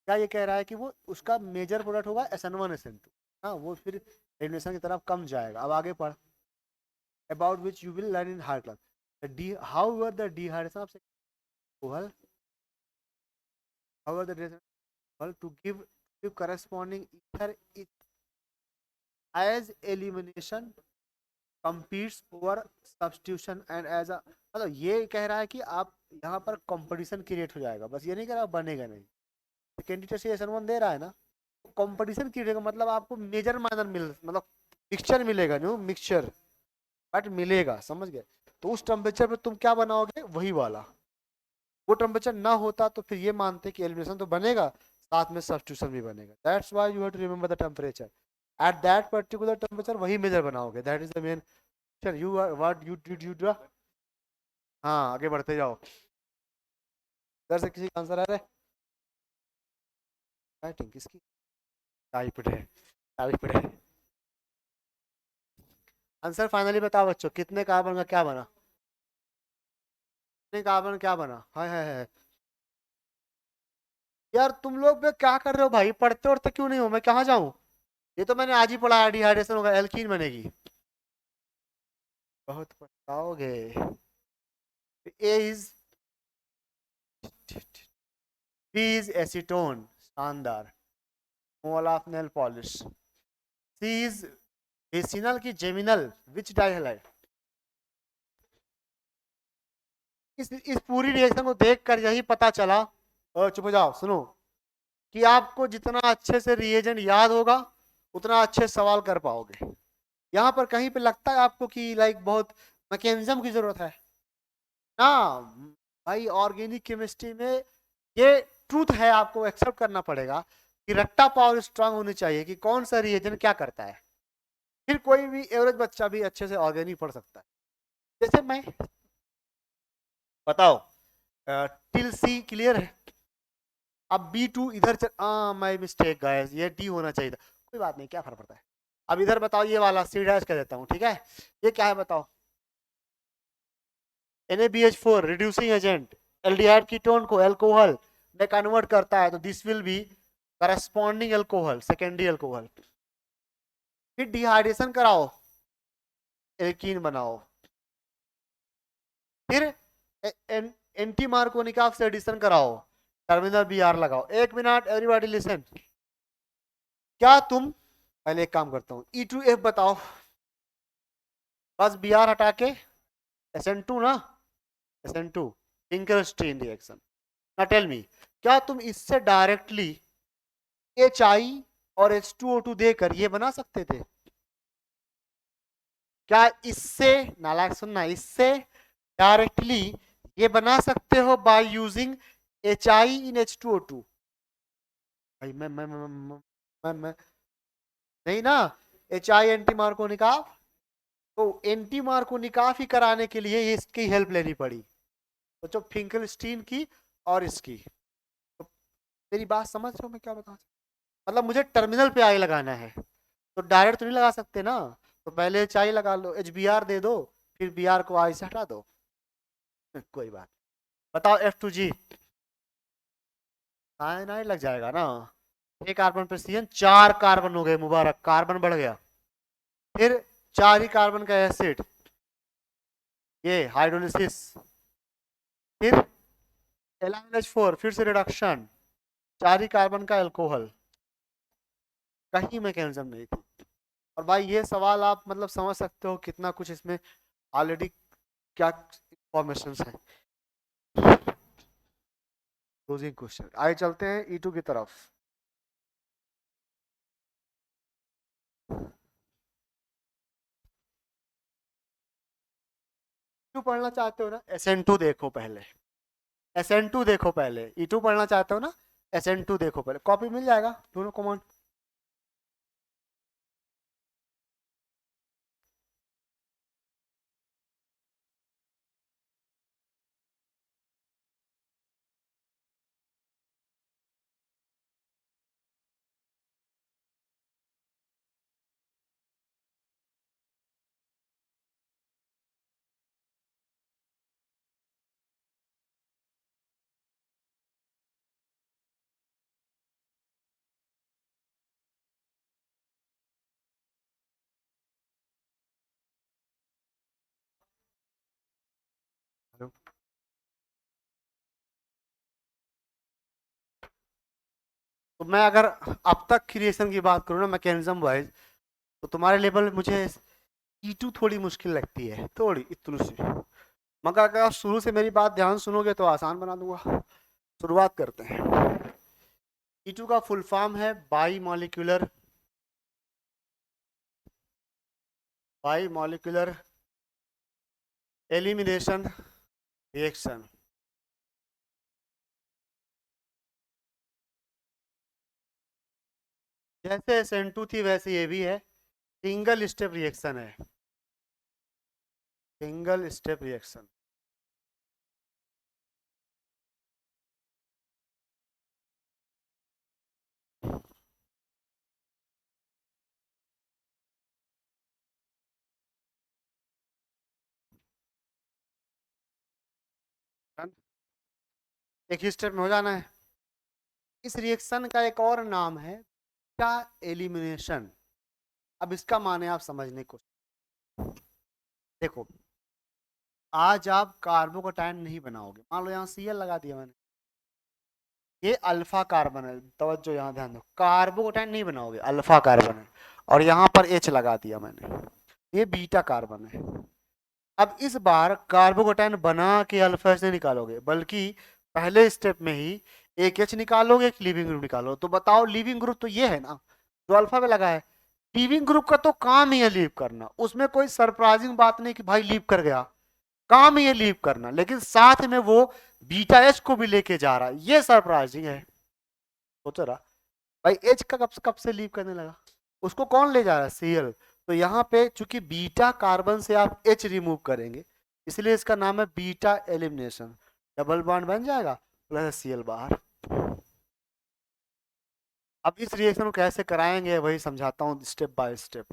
क्या ये कह रहा है कि वो उसका मेजर प्रोडक्ट होगा SN1 SN2। हाँ, वो फिर एलिमिनेशन की तरफ कम जाएगा। अब आगे पढ़। about which you will learn in higher class. However, the dehydration of alcohol, however, the alcohol to give corresponding ether is as elimination competes over substitution and as a, मतलब ये कह रहा है कि आप यहाँ पर कंपटीशन क्रिएट हो जाएगा, बस ये नहीं कह रहा बनेगा नहीं। कैंडिडेट से SN1 दे रहा है ना, कंपटीशन क्रिएट होगा, मतलब आपको मेजर माइनर मतलब मिक्सचर मिलेगा, न्यू मिक्सचर बट मिलेगा, समझ गए? तो उस टेम्परेचर पे तुम क्या बनाओगे? वही वाला। वो टेम्परेचर ना होता तो फिर ये मानते कि एलिमिनेशन तो बनेगा, साथ में सब्स्टिट्यूशन भी बनेगा। That's why you have to remember the temperature at that particular temperature, वही मेजर बनाओगे। That is the main. You are what you did you do. हाँ, आगे बढ़ते जाओ। इधर से किसी का आंसर आ रहा है? राइटिंग किसकी? टाइप्ड है, टाइप्ड है। आंसर फाइनली बताओ बच्चों, कितने कार्बन का क्या बना? कितने कार्बन क्या बना? हाय हाय हाय। यार तुम लोग भी क्या कर रहे हो भाई? पढ़ते उड़ते क्यों नहीं हो? मैं कहाँ जाऊँ? ये तो मैंने आज ही पढ़ा है, डिहाइड्रेशन होगा, एल्कीन बनेगी। बहुत पछताओगे। A is B is acetone, शानदार। Mole of nail polish. C is vicinal की जेमिनल, विच डाइहैलाइड। इस पूरी रिएक्शन को देखकर यही पता चला, और चुप हो जाओ सुनो, कि आपको जितना अच्छे से रिएजेंट याद होगा उतना अच्छे सवाल कर पाओगे। यहाँ पर कहीं पे लगता है आपको कि लाइक बहुत मैकेनिज्म की जरूरत है ना? भाई ऑर्गेनिक केमिस्ट्री में ये ट्रूथ है, आपको एक्सेप्ट करना पड़ेगा कि रट्टा पावर स्ट्रांग होनी चाहिए कि कौन सा रिएजेंट क्या करता है। फिर कोई भी एवरेज बच्चा भी अच्छे से ऑर्गेनिक पढ़ सकता है। जैसे मैं, बताओ, टिल सी क्लियर है? अब B2 इधर माय मिस्टेक गाइस, ये D होना चाहिए था। कोई बात नहीं, क्या फर्क पड़ता है। अब इधर बताओ, ये वाला C डैश कर देता हूँ, ठीक है? ये क्या है बताओ? NaBH4 reducing agent, aldehyde ketone को अल्कोहल में कन्वर्ट करता है, तो this will be corresponding alcohol, secondary alcohol. फिर डिहाइड्रेशन कराओ, एल्कीन बनाओ। फिर एंटी मार्कोनिक से एडिशन कराओ, टर्मिनल Br लगाओ। एक मिनट एवरीबॉडी लिसन। क्या तुम, पहले एक काम करता हूँ, E2F बताओ। बस बी आर हटा के SN2 ना, SN2 फिंकरस्टीन रिएक्शन। ना टेल मी, क्या तुम इससे डायरेक्टली HI और H2O2 देकर ये बना सकते थे? क्या इससे, नालायक सुनना, इससे डायरेक्टली ये बना सकते हो by using HI in H2O2? भाई मैं नहीं ना, HI एंटी मार्कोनिकाफ, तो एंटी मार्कोनिकाफ ही कराने के लिए ये इसकी हेल्प लेनी पड़ी, तो जो फिंकरस्टीन की और इसकी। तो मेरी बात समझ रहे हो मैं क्या बता, मतलब मुझे टर्मिनल पे आई लगाना है, तो डायरेक्ट तो नहीं लगा सकते ना, तो पहले HI लगा लो, HBr दे दो, फिर Br को I से हटा दो। कोई बात, बताओ F2G साइनाइड लग जाएगा ना, 6 कार्बन पर CN, 4 कार्बन हो गए, मुबारक, कार्बन बढ़ गया। फिर 4 ही कार्बन का एसिड, ये हाइड्रोलिसिस, फिर LiNH4, फिर से रिडक्शन, 4 ही कार्बन का अल्कोहल, कहीं मैकेनिज्म नहीं थी। और भाई ये सवाल आप मतलब समझ सकते हो कितना कुछ इसमें ऑलरेडी क्या इंफॉर्मेशन है। क्लोजिंग क्वेश्चन, आइए चलते हैं E2 की तरफ। E2 पढ़ना चाहते हो ना, SN2 देखो पहले, SN2 देखो पहले, E2 पढ़ना चाहते हो ना, SN2 देखो पहले, कॉपी मिल जाएगा दोनों कॉमन। तो मैं अगर अब तक क्रिएशन की बात करूँ ना मैकेनिज्म वाइज, तो तुम्हारे लेवल मुझे E2 थोड़ी मुश्किल लगती है, थोड़ी इतनी सी, मगर अगर आप शुरू से मेरी बात ध्यान सुनोगे तो आसान बना दूंगा। शुरुआत करते हैं। E2 का फुल फॉर्म है बाई मॉलिक्यूलर एलिमिनेशन रिएक्शन। जैसे SN2 थी वैसे ये भी है, सिंगल स्टेप रिएक्शन है, सिंगल स्टेप रिएक्शन। एक ही स्टेप में हो जाना है। इस रिएक्शन का एक और नाम है बीटा एलिमिनेशन। अब इसका माने आप समझने को, देखो आज आप कार्बोकटायन नहीं बनाओगे, मान लो यहाँ Cl लगा दिया मैंने, ये अल्फा कार्बन है, तवज्जो यहाँ ध्यान दो, कार्बोकटायन नहीं बनाओगे, अल्फा कार्बन है, और यहाँ पर H लगा दिया मैंने, ये बीटा कार्बन है। अब इस बार कार्बोकटायन बना के अल्फा से निकालोगे, बल्कि पहले स्टेप में ही एक H निकालोगे, एक लिविंग ग्रुप निकालो। तो बताओ लिविंग ग्रुप तो ये है ना जो अल्फा पे लगा है, लिविंग ग्रुप का तो काम ही है लीव करना, उसमें कोई सरप्राइजिंग बात नहीं कि भाई लीव कर गया, काम ही है लीव करना, लेकिन साथ में वो बीटा H को भी लेके जा रहा है, ये सरप्राइजिंग है। सोचो रहा भाई H का कब से लीव करने लगा, उसको कौन ले जा रहा है, Cl। तो यहाँ पे चूंकि बीटा कार्बन से आप H रिमूव करेंगे, इसलिए इसका नाम है बीटा एलिमिनेशन, डबल बॉन्ड बन जाएगा प्लस Cl बाहर। अब इस रिएक्शन को कैसे कराएंगे वही समझाता हूँ स्टेप बाय स्टेप।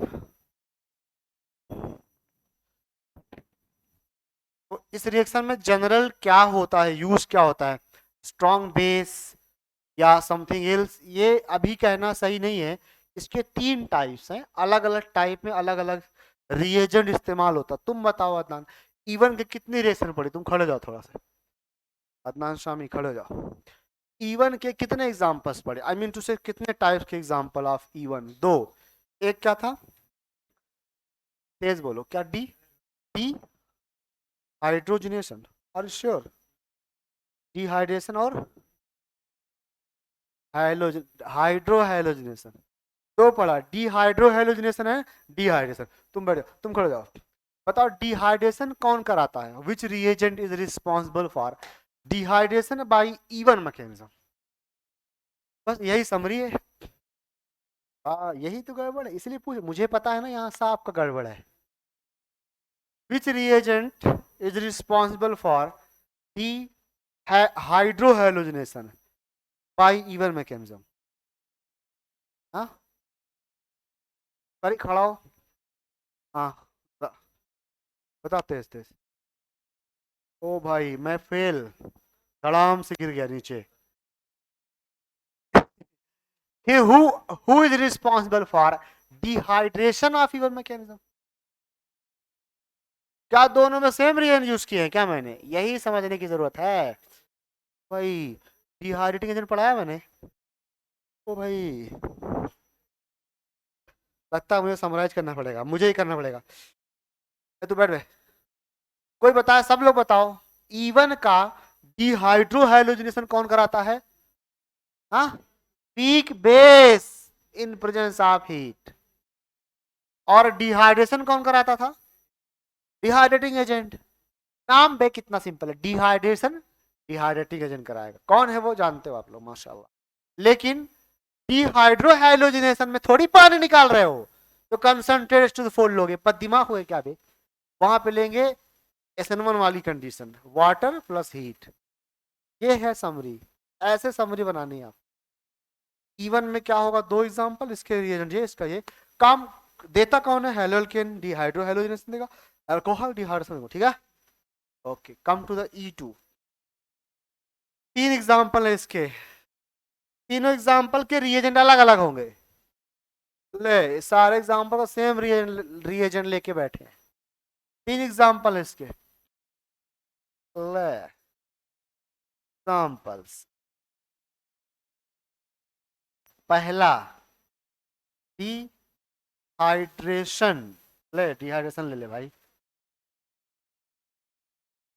तो इस रिएक्शन में जनरल क्या होता है, यूज क्या होता है, स्ट्रॉन्ग बेस या समथिंग एल्स, ये अभी कहना सही नहीं है। इसके 3 टाइप्स हैं, अलग अलग टाइप में अलग अलग रिएजेंट इस्तेमाल होता है। तुम बताओ अदनान, इवन के कितनी रिएक्शन पड़ी, तुम खड़े जाओ थोड़ा सा, अदनान शामी खड़े जाओ। इवन के कितने एग्जांपल्स पढ़े, आई मीन टू से कितने टाइप्स के एग्जांपल ऑफ इवन, 2, एक क्या था, तेज बोलो, क्या D, dehydrogenation, are sure? Dehydration और हाइड्रो हाइलोजिनेशन, दो पढ़ा। डिहाइड्रो हाइलोजिनेशन है डिहाइड्रेशन। तुम बैठो, तुम खड़े जाओ। बताओ डिहाइड्रेशन कौन कराता है? Which reagent is responsible for dehydration by E one mechanism? बस यही समरी है। हाँ यही तो गड़बड़ है, इसलिए पूछ, मुझे पता है ना यहाँ से आपका गड़बड़ है। Which reagent is responsible for dehydrohalogenation by E one mechanism? हाँ सॉरी, खड़ा हो। हाँ बता तेज तेज। ओ भाई मैं फेल, धड़ाम से गिर गया नीचे। Who is responsible for dehydration of your mechanism? क्या दोनों में सेम रिएजेंट यूज किए हैं क्या मैंने? यही समझने की जरूरत है भाई। डिहाइड्रेटिंग एजेंट पढ़ाया मैंने? ओ भाई लगता है मुझे समराइज करना पड़ेगा, मुझे ही करना पड़ेगा। तू बैठ बे। कोई बताए, सब लोग बताओ, इवन का डिहाइड्रोहाइलोजिनेशन कौन कराता है? हाँ, peak base in presence of heat. और डिहाइड्रेशन कौन कराता था? Dehydrating agent. नाम बे कितना सिंपल है, डिहाइड्रेशन डिहाइड्रेटिंग एजेंट कराएगा। कौन है वो जानते हो आप लोग, माशाल्लाह। लेकिन डिहाइड्रोहाइलोजिनेशन में थोड़ी पानी निकाल रहे हो, तो कंसंट्रेट टू द फोल लोगे, पर दिमाग हुए क्या बे? वहां पे लेंगे SN1 वाली कंडीशन, वाटर प्लस हीट। ये है समरी, ऐसे समरी बनानी है आप। इवन में क्या होगा, दो एग्जांपल, इसके रिएजेंट ये, इसका ये। काम देता कौन है? हेलोल्केन डिहाइड्रोहाइलोजिनेशन देगा, अल्कोहल डिहाइड्रेशन, ठीक है। Okay, come to the E2। तीन एग्जांपल है इसके, तीनों एग्जांपल के रिएजेंट अलग अलग होंगे। ले सारे एग्जांपल का सेम रिएजेंट लेके बैठे हैं। तीन एग्जांपल है इसके। ले एग्जांपल्स, पहला डिहाइड्रेशन। ले डिहाइड्रेशन ले ले भाई।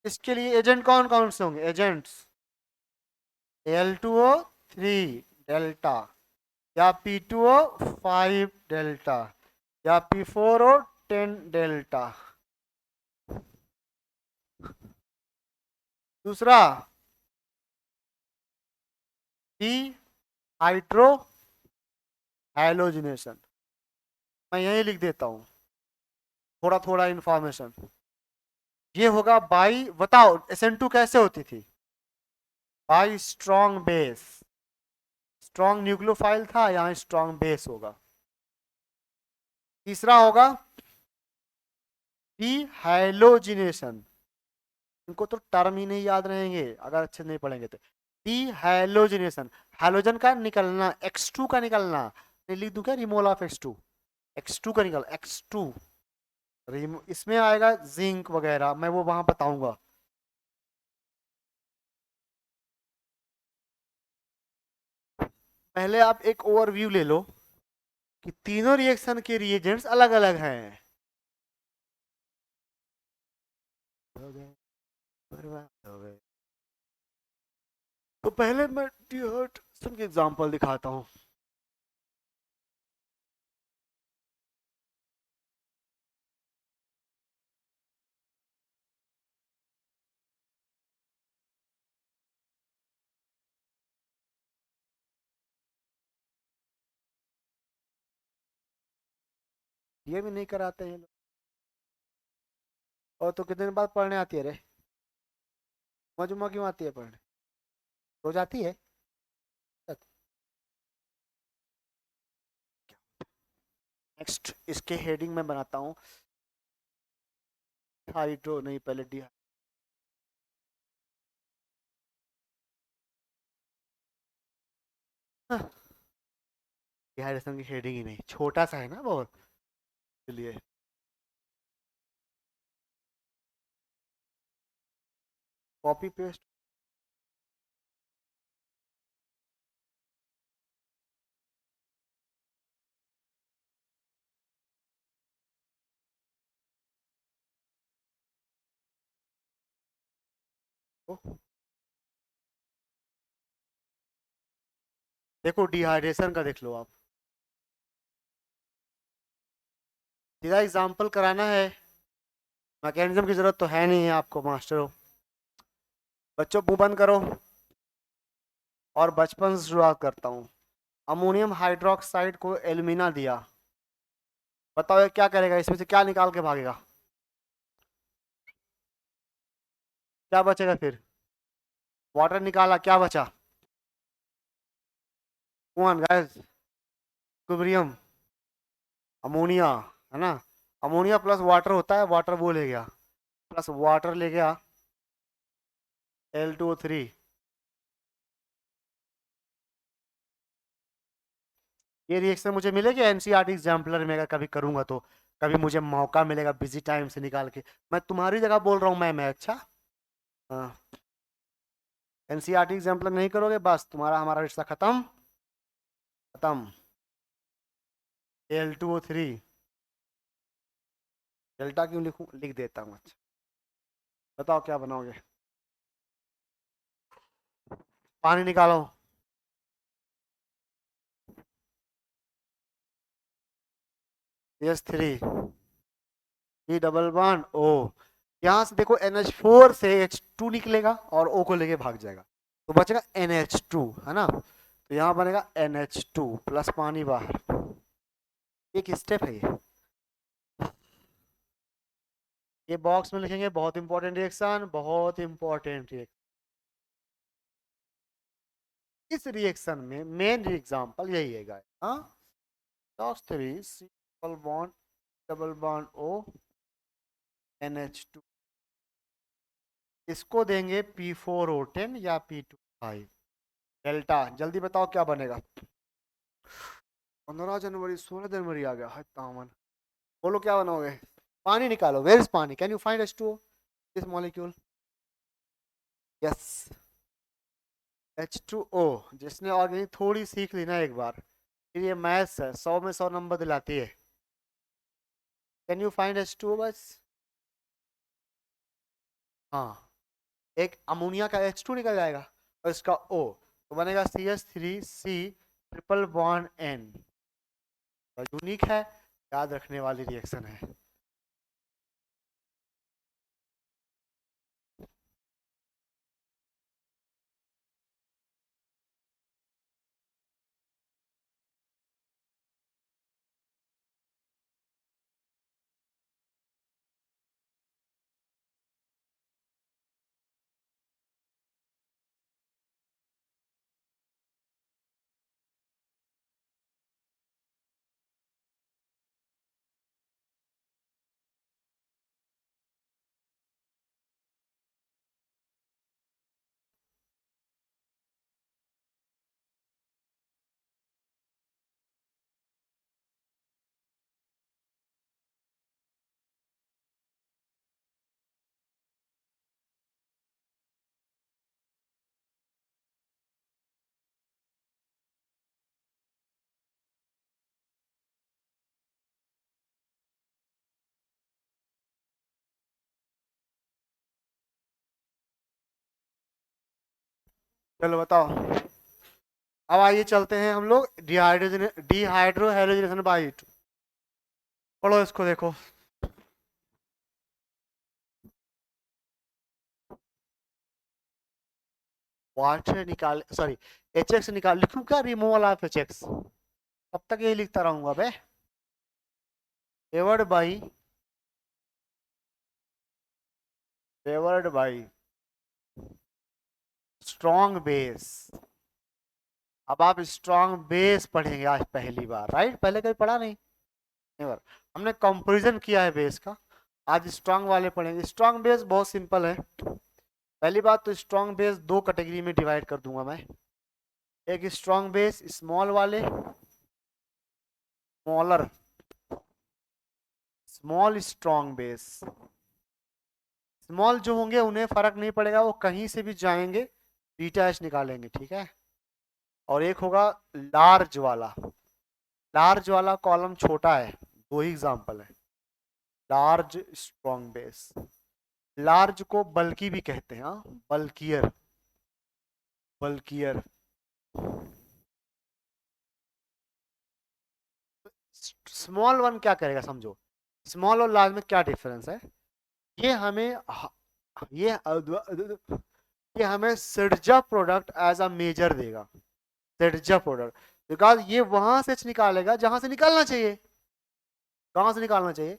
इसके लिए एजेंट कौन कौन से होंगे? एजेंट्स Al2O3 डेल्टा, या P2O5 डेल्टा, या P4O10 डेल्टा। दूसरा डी हाइड्रो हाइलोजिनेशन, मैं यही लिख देता हूं थोड़ा थोड़ा इंफॉर्मेशन। ये होगा बाई, बताओ SN2 कैसे होती थी? By strong base. Strong nucleophile था, यहाँ स्ट्रॉन्ग बेस होगा। तीसरा होगा डीहाइलोजिनेशन, इनको तो टर्म ही नहीं याद रहेंगे अगर अच्छे नहीं पढ़ेंगे तो। डीहाइलोजिनेशन, हाइलोजन का निकलना, X2 का निकलना। नहीं लिख दूं क्या, रिमूवल ऑफ X2, X2 का निकल, X2 इसमें आएगा जिंक वगैरह, मैं वो वहां बताऊंगा। पहले आप एक ओवरव्यू ले लो कि तीनों रिएक्शन के रिएजेंट्स अलग अलग हैं। हो गए, बर्बाद हो गए। तो पहले मैं डिहाइड्रेशन के एग्जांपल दिखाता हूँ। ये भी नहीं कराते हैं लोग। और तो कितने दिन बाद पढ़ने आती है रे? मजुमा क्यों आती है पढ़ने? रोज आती है? नेक्स्ट इसके हेडिंग में बनाता हूँ, हाइड्रो नहीं, पहले डिहाइड्रेशन की हेडिंग ही नहीं, छोटा सा है ना बहुत, इसलिए। कॉपी पेस्ट देखो डिहाइड्रेशन का देख लो आप, सीधा एग्जाम्पल कराना है, मैकेनिज्म की जरूरत तो है नहीं है आपको मास्टर हो। बच्चों मुंह बंद करो और बचपन से शुरुआत करता हूँ। अमोनियम हाइड्रोक्साइड को एल्यूमिना दिया, बताओ ये क्या करेगा, इसमें से क्या निकाल के भागेगा, क्या बचेगा फिर? वाटर निकाला, क्या बचा? कौन गैस? इक्विलिब्रियम, अमोनिया, है ना? अमोनिया प्लस वाटर होता है, वाटर वो ले गया, प्लस वाटर ले गया L2O3। ये रिएक्शन मुझे मिलेगी एनसीईआरटी एग्जाम्पलर में, अगर कभी करूंगा तो, कभी मुझे मौका मिलेगा बिजी टाइम से निकाल के। मैं तुम्हारी जगह बोल रहा हूँ, मैं अच्छा। हाँ, एनसीईआरटी एग्जाम्पलर नहीं करोगे बस तुम्हारा हमारा रिश्ता खत्म, खत्म। L2O3, डेल्टा क्यों लिखूं, लिख देता हूँ। अच्छा बताओ क्या बनाओगे? पानी निकालो। S3, ई डबल वन ओ, यहाँ से देखो NH4 से H2 निकलेगा और O को लेके भाग जाएगा, तो बचेगा NH2, है ना? तो यहाँ बनेगा NH2 प्लस पानी बाहर। एक स्टेप है ये बॉक्स में लिखेंगे, बहुत इंपॉर्टेंट रिएक्शन, बहुत इंपॉर्टेंट रिएक्शन। इस रिएक्शन में मेन एग्जांपल यही है गाइस। हाँ, COX3 double bond, double bond O, NH2, इसको देंगे P4O10 या P2O5। डेल्टा, जल्दी बताओ क्या बनेगा? 15 जनवरी, 16 जनवरी आ गया है तामन। बोलो क्या बनाओगे? पानी निकालो, वेयर इज पानी, can you find H2O, this molecule? Yes, H2O। जिसने ऑर्गेनिक थोड़ी सीख ली ना एक बार, फिर ये मैथ्स है, 100 में 100 नंबर दिलाती है। कैन यू फाइंड H2O बस? हाँ, एक अमोनिया का H2 निकल जाएगा और इसका O, तो बनेगा CH3C triple bond N। Unique है, याद रखने वाली रिएक्शन है। चलो बताओ, अब आइए चलते हैं हम लोग डिहाइड्रो हैलोजिनेशन बाइट। पढ़ो इसको, देखो। वाटर निकाल, सॉरी, HX निकाल, लिखूं क्या रिमूवल ऑफ HX? कब तक यही लिखता रहूंगा बे? Favoured by, favoured by strong base. अब आप स्ट्रॉन्ग बेस पढ़ेंगे आज पहली बार, राइट? पहले कभी पढ़ा नहीं, नेवर। हमने कंपैरिजन किया है बेस का, आज स्ट्रॉन्ग वाले पढ़ेंगे। स्ट्रॉन्ग बेस बहुत सिंपल है। पहली बात तो स्ट्रॉन्ग बेस दो कैटेगरी में डिवाइड कर दूंगा मैं। एक स्ट्रॉन्ग बेस स्मॉल वाले, smaller, small strong base. Small जो होंगे उन्हें फर्क नहीं पड़ेगा, वो कहीं से भी जाएंगे बीटा एच निकालेंगे, ठीक है? और एक होगा लार्ज वाला। लार्ज वाला कॉलम छोटा है, दो ही एग्जांपल है। लार्ज स्ट्रॉन्ग बेस, लार्ज को बल्कि भी कहते हैं, हाँ, बल्कियर, बल्कियर। स्मॉल वन क्या करेगा समझो, स्मॉल और लार्ज में क्या डिफरेंस है। ये हमें ये ये हमें सिरजा प्रोडक्ट एज अ मेजर देगा, सिरजा प्रोडक्ट, बिकॉज ये वहां से निकालेगा जहां से निकालना चाहिए। कहां से निकालना चाहिए,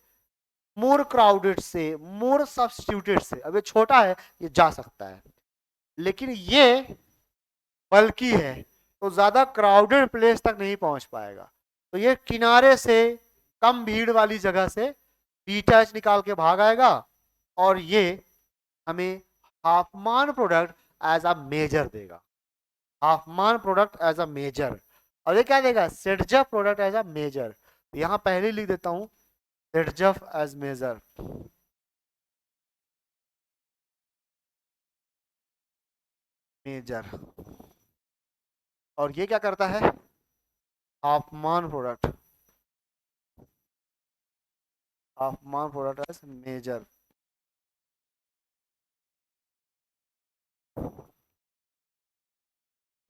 मोर क्राउडेड से, मोर सब्स्टिट्यूटेड से। अब ये छोटा है, ये जा सकता है, लेकिन ये बल्कि है तो ज्यादा क्राउडेड प्लेस तक नहीं पहुंच पाएगा। तो ये किनारे से, कम भीड़ वाली जगह से बीटा एच निकाल के भाग आएगा, और ये हमें हाफमान प्रोडक्ट एज अ मेजर देगा, हाफमान प्रोडक्ट एज अ मेजर। और ये क्या देगा, सेडजफ प्रोडक्ट एज अ मेजर। यहां पहले लिख देता हूं सेडजफ एज मेजर, मेजर। और ये क्या करता है, हाफमान प्रोडक्ट, हाफमान प्रोडक्ट एज मेजर।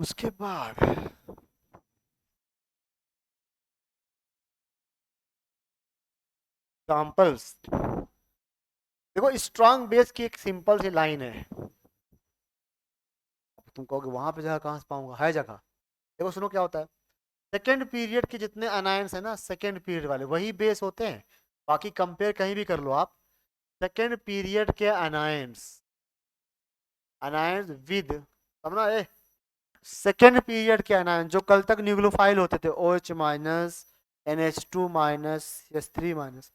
उसके बाद एग्जाम्पल्स देखो, स्ट्रॉन्ग बेस की एक सिंपल सी लाइन है। तुम कहोगे वहां पे जगह कहां से पाऊंगा, है जगह। देखो सुनो क्या होता है, सेकेंड पीरियड के जितने अनायंस है ना, सेकेंड पीरियड वाले वही बेस होते हैं। बाकी कंपेयर कहीं भी कर लो आप, सेकेंड पीरियड के अनायंस, अनायंस विद, समझना ए, सेकेंड पीरियड के अनायन जो कल तक न्यूक्लियोफाइल होते थे, OH minus, NH2 minus, S3 minus,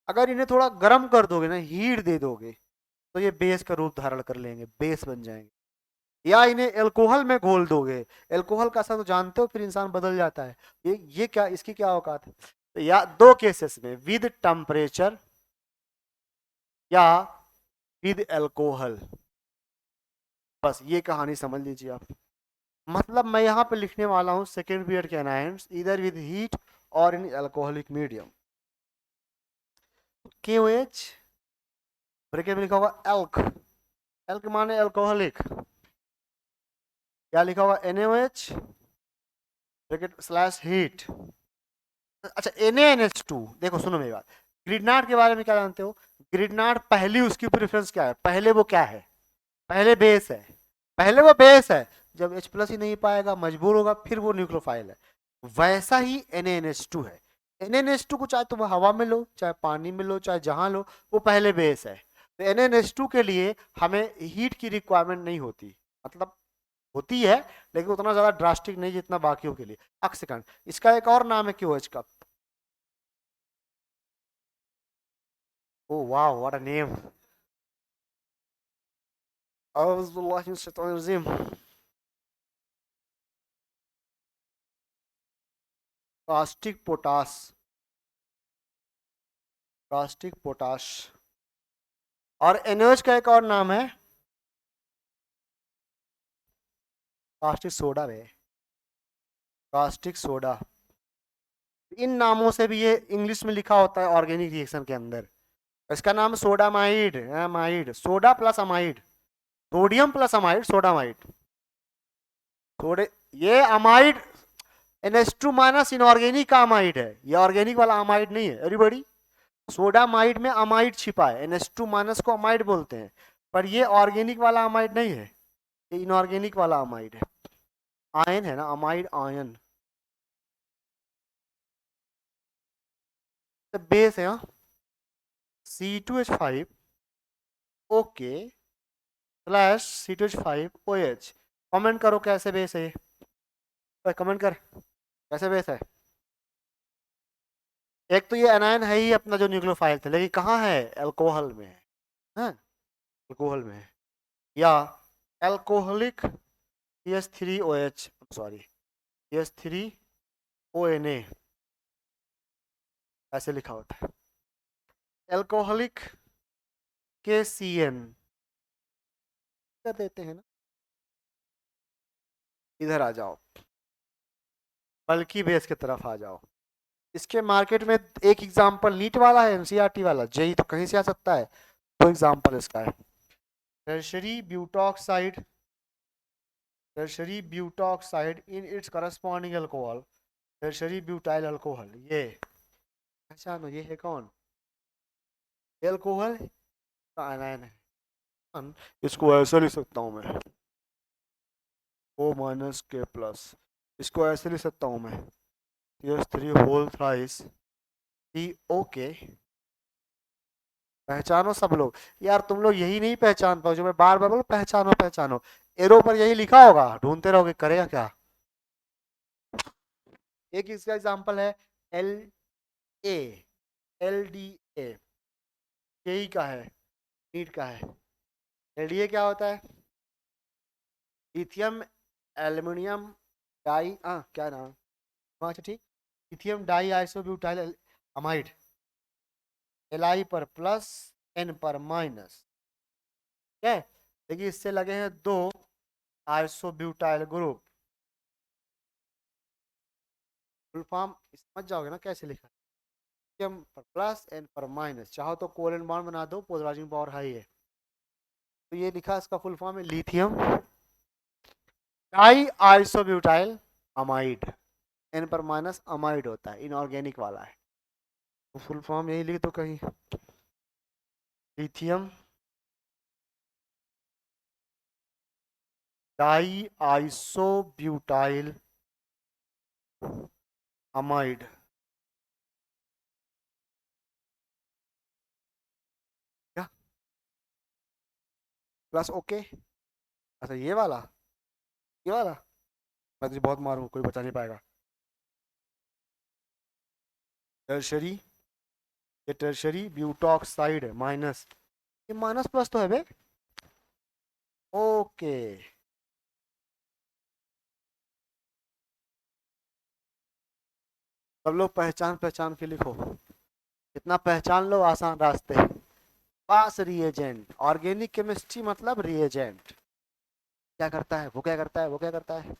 अगर इन्हें थोड़ा गर्म कर दोगे ना, हीट दे दोगे, तो ये बेस का रूप धारण कर लेंगे, बेस बन जाएंगे। या इन्हें एल्कोहल में घोल दोगे, एल्कोहल का असर तो जानते हो, फिर इंसान बदल जाता है। ये क्या, इसकी क्या औकात है। तो या दो केसेस में, विद टेम्परेचर या विद एल्कोहल, बस ये कहानी समझ लीजिए आप। मतलब मैं यहाँ पे लिखने वाला हूँ सेकेंड पीरियड के एनायंस इधर विद हीट और इन एल्कोहलिक मीडियम। KOH ब्रैकेट में लिखा होगा एल्क, एल्क माने एल्कोहलिक, क्या लिखा होगा NaOH ब्रैकेट स्लैश हीट। अच्छा NaNH2, देखो सुनो मेरी बात, ग्रिडनाट के बारे में क्या जानते हो। ग्रिडनाट पहली उसकी प्रेफरेंस क्या है, पहले वो क्या है, पहले बेस है, पहले वो बेस है। जब H प्लस ही नहीं पाएगा, मजबूर होगा, फिर वो न्यूक्लियोफाइल है। वैसा ही NaNH2 है। NaNH2 को चाहे तुम हवा में लो, चाहे पानी में लो, चाहे जहां लो, वो पहले बेस है। तो NaNH2 के लिए हमें हीट की रिक्वायरमेंट नहीं होती, मतलब होती है, लेकिन उतना ज्यादा ड्रास्टिक नहीं जितना बाकियों के लिए। ऑक्सीकरण, इसका एक और नाम है क्यों का। ओ वाह, what a name. Caustic potash, caustic potash. और NaOH का एक और नाम है कास्टिक सोडा है, कास्टिक सोडा। इन नामों से भी ये इंग्लिश में लिखा होता है ऑर्गेनिक रिएक्शन के अंदर। इसका नाम sodamide, amide, soda plus amide, sodium plus amide, sodamide. सोडे, ये अमाइड NH2 माइनस इनऑर्गेनिक का अमाइड है, ये ऑर्गेनिक वाला अमाइड नहीं है एवरीबॉडी। सोडामाइड में अमाइड छिपा है, NH2 माइनस को अमाइड बोलते हैं, पर ये ऑर्गेनिक वाला अमाइड नहीं है, ये इनऑर्गेनिक वाला अमाइड है। आयन है ना, अमाइड आयन, तो बेस है C2H5 okay slash C2H5OH। Comment करो कैसे बेस है, कमेंट कर कैसे बेस है। एक तो ये एनायन है ही अपना जो न्यूक्लियोफाइल थे, लेकिन कहाँ है, अल्कोहल में है, हाँ? अल्कोहल में है। या अल्कोहलिक CH3OH, सॉरी CH3ONA, ऐसे लिखा होता है। अल्कोहलिक KCN कर देते हैं ना। इधर आ जाओ, बल्कि बेस की तरफ आ जाओ। इसके मार्केट में एक एग्जांपल नीट वाला है, NCERT वाला, जेई तो कहीं से आ सकता है, तो एग्जांपल इसका है tertiary butoxide in its corresponding alcohol, tertiary butyl alcohol। ये पहचानो, ये है कौन? एल्कोहल का आयन है। इसको ऐसे लिख सकता हूं मैं, O माइनस के प्लस। इसको ऐसे लिख सकता हूं मैं, CH3 होल थ्राइस COK। पहचानो सब लोग। यार तुम लोग यही नहीं पहचान पाओ जो मैं बार बार बोलूं, पहचानो पहचानो। एरो पर यही लिखा होगा, ढूंढते रहोगे, करेगा क्या? एक इसका एग्जांपल है L A L D A, यही का है, नीट का है। एलडीए क्या होता है? लिथियम एल्युमिनियम डाई क्या नाम, अच्छा ठीक, lithium die isobutyl amide. Li पर प्लस, N पर माइनस, ठीक है। देखिए इससे लगे हैं दो आइसोब्यूटाइल ग्रुप। फुल फॉर्म समझ जाओगे ना कैसे लिखा है? लिथियम पर प्लस, N पर माइनस, चाहो तो कोवेलेंट बॉन्ड बना दो, पोलराइजिंग पावर हाई है। तो ये लिखा, इसका फुल फॉर्म है lithium die isobutyl amide. N पर माइनस अमाइड होता है, इनऑर्गेनिक वाला है। तो फुल फॉर्म यही लिख दो कहीं, लिथियम डाई आइसोब्यूटाइल अमाइड। क्या प्लस ओके? अच्छा ये वाला मैं तुझे बहुत मारूंगा, कोई बचा नहीं पाएगा। टर्शरी, ये टर्शरी ब्यूटॉक्साइड है माइनस, ये माइनस प्लस तो है बे। ओके, सब लोग पहचान पहचान के लिखो, इतना पहचान लो आसान रास्ते। पास रिएजेंट, ऑर्गेनिक केमिस्ट्री मतलब रिएजेंट क्या करता है, वो क्या करता है, वो क्या करता है।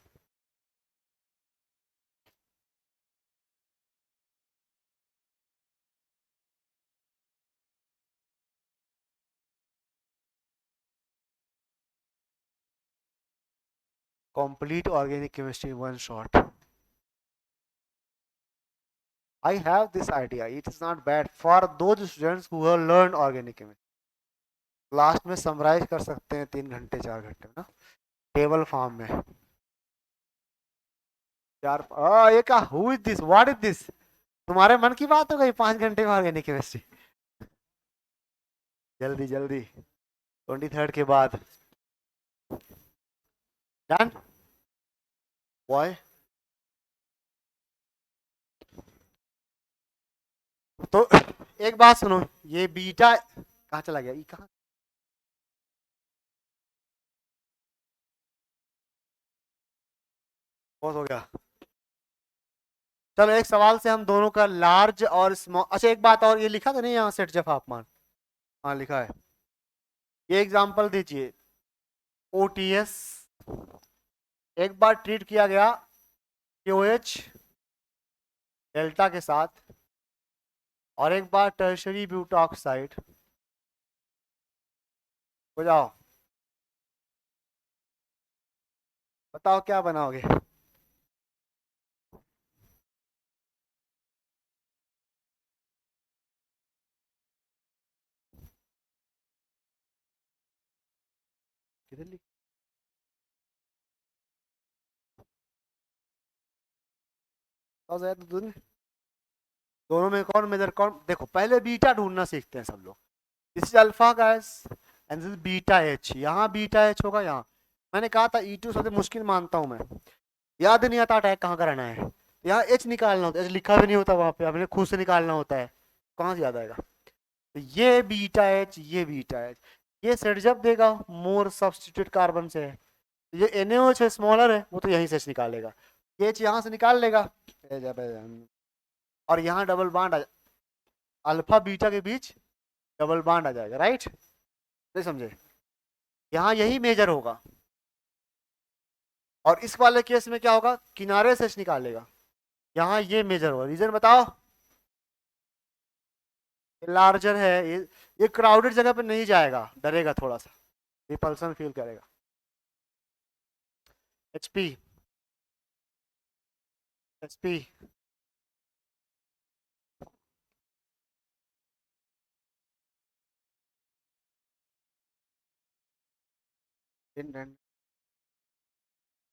complete organic chemistry in one shot. I have this idea. It is not bad for those students who have learned organic chemistry. Last में समराइज कर सकते हैं 3 घंटे 4 घंटे ना, टेबल फॉर्म में। यार ये क्या, who is this, what is this? तुम्हारे मन की बात हो गई 5 घंटे में ऑर्गेनिक केमिस्ट्री? जल्दी जल्दी, 23rd के बाद डन बॉय। तो एक बात सुनो, ये बीटा कहाँ चला गया, ये कहाँ? बहुत हो गया। चलो एक सवाल से हम दोनों का लार्ज और स्मॉल, अच्छा एक बात और, ये लिखा था नहीं यहाँ सेट जफ आपमान? हाँ लिखा है। ये एग्जांपल दीजिए, ओटीएस एक बार ट्रीट किया गया क्यूएच डेल्टा के साथ, और एक बार टर्शरी ब्यूटॉक्साइड। हो जाओ, बताओ क्या बनाओगे? किधर लिख, दोनों में कौन मेजर, कौन देखो, पहले बीटा ढूंढना सीखते हैं सब लोग। This is alpha guys and this is beta H, यहाँ बीटा एच होगा यहाँ। मैंने कहा था E2 सबसे मुश्किल मानता हूँ मैं, याद नहीं आता अटैक कहाँ कराना है। यहाँ एच निकालना होता है, एच लिखा भी नहीं होता वहां पे, अपने खुद से निकालना होता है, कहाँ से याद आएगा। तो ये बीटा एच, ये बीटा एच, ये सेट जब देगा मोर सब्सटीट्यूट कार्बन से है, ये NaOH है स्मॉलर है, वो तो यहीं से निकालेगा, ये एच यहाँ से निकाल लेगा, और यहाँ डबल बॉन्ड अल्फा बीटा के बीच डबल बॉन्ड आ जाएगा, राइट? नहीं समझे? यहाँ यही मेजर होगा, और इस वाले केस में क्या होगा, किनारे से निकालेगा, यहाँ ये मेजर होगा। रीजन बताओ, लार्जर है, ये क्राउडेड जगह पे नहीं जाएगा, डरेगा थोड़ा सा, रिपल्सन फील करेगा। एचपी, एचपी,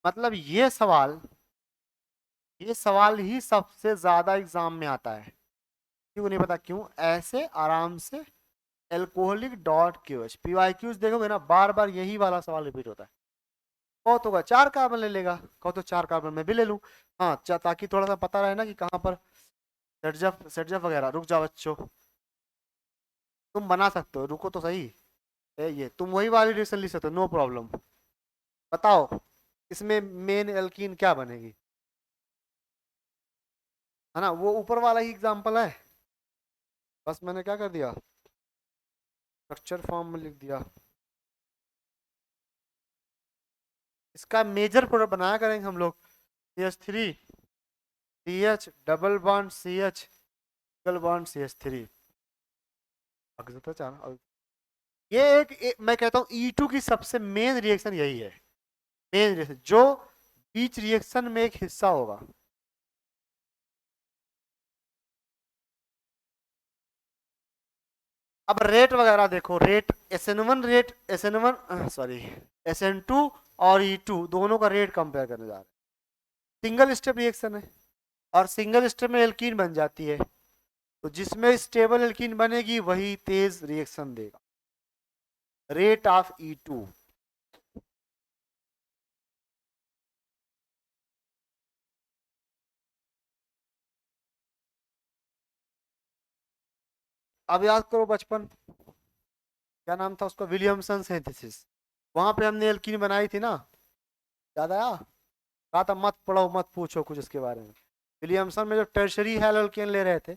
मतलब ये सवाल ही सबसे ज्यादा एग्जाम में आता है, क्यों नहीं पता क्यों, ऐसे आराम से एल्कोहलिक डॉट क्यूएच पीवाईक्यूज देखोगे ना, बार बार यही वाला सवाल रिपीट होता है। कहो तो होगा 4 कार्बन ले लेगा, कहो तो 4 कार्बन मैं भी ले लूं। हाँ, ताकि थोड़ा सा पता रहे ना कि कहाँ पर सेटजफ सेटजफ वगैरह। रुक जाओ बच्चों, तुम बना सकते हो, रुको तो सही। ये तुम वही वाली डिसीजन ले सकते हो, नो प्रॉब्लम। बताओ इसमें मेन एल्कीन क्या बनेगी, है ना, वो ऊपर वाला ही एग्जांपल है, बस मैंने क्या कर दिया, स्ट्रक्चर फॉर्म में लिख दिया। इसका मेजर प्रोडक्ट बनाया करेंगे हम लोग, CH3 CH double bond CH single bond CH3। ये मैं कहता हूँ E2 की सबसे मेन रिएक्शन यही है, मेन रिएक्शन जो बीच रिएक्शन में एक हिस्सा होगा। अब रेट वगैरह देखो, rate SN1 rate SN1 sorry SN2 और E2 दोनों का रेट कंपेयर करने जा रहे हैं। सिंगल स्टेप रिएक्शन है और सिंगल स्टेप में एल्कीन बन जाती है, तो जिसमें स्टेबल एल्कीन बनेगी वही तेज रिएक्शन देगा। रेट ऑफ E2, अब याद करो बचपन, क्या नाम था उसका, विलियमसन सिंथेसिस, वहां पे हमने एल्कीन बनाई थी ना, याद आया, कहा था मत पढ़ो मत पूछो कुछ इसके बारे में। विलियमसन में जो टर्शरी हैलोल्केन ले रहे थे,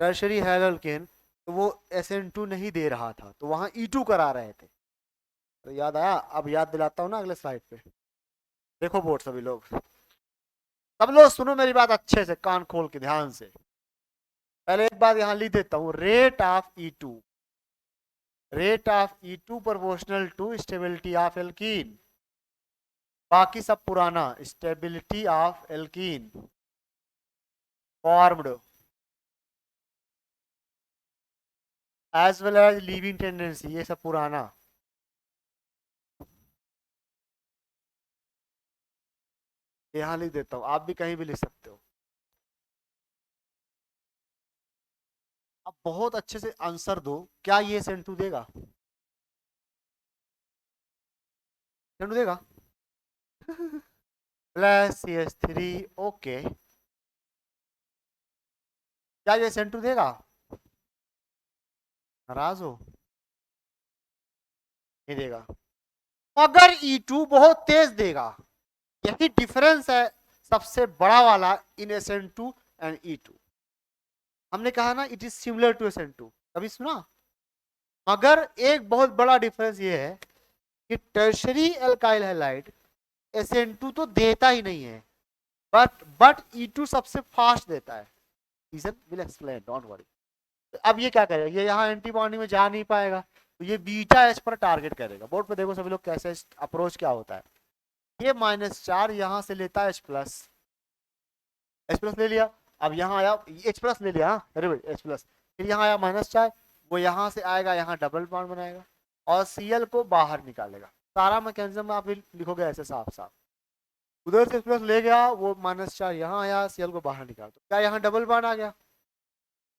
टर्शरी हैलोल्केन, तो वो SN2 नहीं दे रहा था, तो वहां E2 करा रहे थे, तो याद आया। अब याद दिलाता हूँ ना अगले स्लाइड पे, देखो बोर्ड सभी लोग, सब लोग सुनो मेरी बात अच्छे से, कान खोल के ध्यान से। पहले एक बात यहाँ लिख देता हूँ, rate of E2, rate of E2 proportional to stability of alkene, बाकी सब पुराना, stability of alkene formed as well as leaving tendency, ये सब पुराना। यहाँ लिख देता हूँ, आप भी कहीं भी लिख सकते हो। अब बहुत अच्छे से आंसर दो, क्या ये SN2 देगा, SN2 देगा प्लस CH3, ओके, क्या ये SN2 देगा, नाराज हो, नहीं देगा, मगर E2 बहुत तेज देगा, यही डिफरेंस है सबसे बड़ा वाला इन SN2 एंड E2। हमने कहा ना it is similar to SN2, कभी सुना, मगर एक बहुत बड़ा डिफरेंस ये है कि टर्शरी एल्काइल हैलाइड SN2 तो देता ही नहीं है, बट E2 सबसे फास्ट देता है, reason will explain, don't worry. अब ये क्या करेगा, ये यहाँ एंटीबॉडी में जा नहीं पाएगा, तो ये बीटा H पर टारगेट करेगा। बोर्ड पे देखो सभी लोग कैसे अप्रोच क्या होता है, ये -4 यहाँ से लेता है H प्लस ले लिया, अब यहाँ आया H प्लस ले लिया, अरे भाई H प्लस, फिर यहाँ आया -4, वो यहाँ से आएगा, यहाँ डबल बॉन्ड बनाएगा और Cl को बाहर निकालेगा। सारा मैकेनिज्म आप लिखोगे ऐसे साफ साफ, उधर से H प्लस ले गया, वो -4 यहाँ आया, Cl को बाहर निकाल, तो क्या यहाँ डबल बॉन्ड आ गया,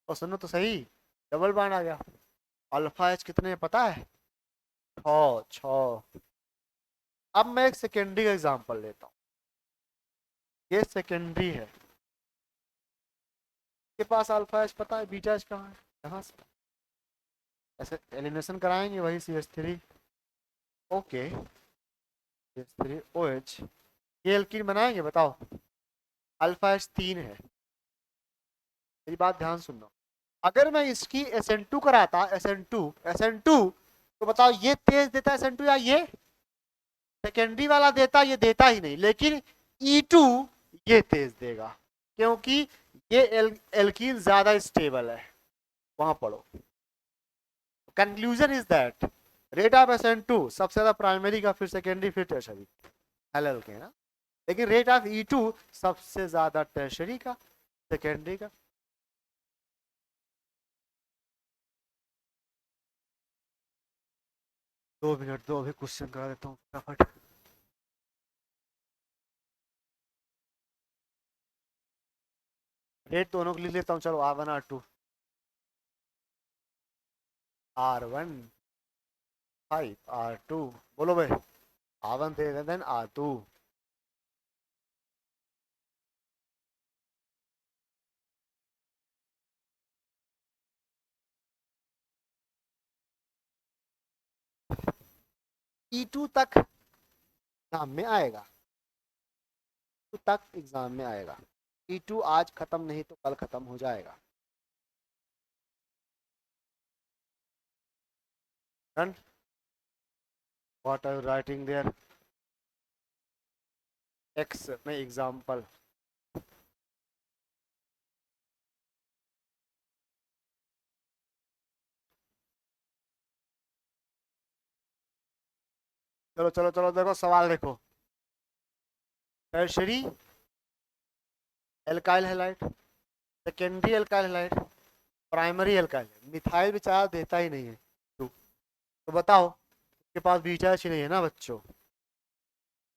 और सुनो तो सही, डबल बॉन्ड आ गया। अल्फा H कितने पता है, 6। अब मैं एक सेकेंडरी एग्जांपल लेता हूँ, ये सेकेंडरी है, के पास अल्फा H पता है, बीटा H कहाँ है, यहाँ से ऐसे एलिमिनेशन कराएंगे, वही CH3, ओके CH3OH, ये एल्कीन बनाएंगे, बताओ अल्फा H 3 है, मेरी बात ध्यान सुनना, अगर मैं इसकी SN2 कराता, SN2 तो बताओ ये तेज देता है SN2 या ये सेकेंडरी वाला देता, ये देता ही नहीं, लेकिन E2 ये तेज देगा, क्योंकि ये एल्कीन ज्यादा स्टेबल है, वहां पढ़ो। Conclusion is that rate of SN2 सबसे ज्यादा प्राइमरी का, फिर सेकेंडरी, फिर टर्शरी, एलएल के ना। लेकिन रेट ऑफ E2 सबसे ज्यादा टर्शरी का, सेकेंडरी का। 2 मिनट दो, अभी क्वेश्चन करा देता हूँ फटाफट। रेट दोनों के लिए लेता हूँ, चलो R1 R2। R1 5 R2, बोलो भाई। R1 थे, देन R2। E2 तक एग्जाम में आएगा, तक एग्जाम में आएगा। E2 आज खत्म नहीं तो कल खत्म हो जाएगा। Done. What are you writing there? X में एग्जाम्पल। चलो चलो चलो, देखो सवाल देखो। Tertiary alkyl halide, secondary alkyl halide, primary alkyl. Methyl बेचारा देता ही नहीं है। तो बताओ, उसके पास बीटाच ही नहीं है ना बच्चों।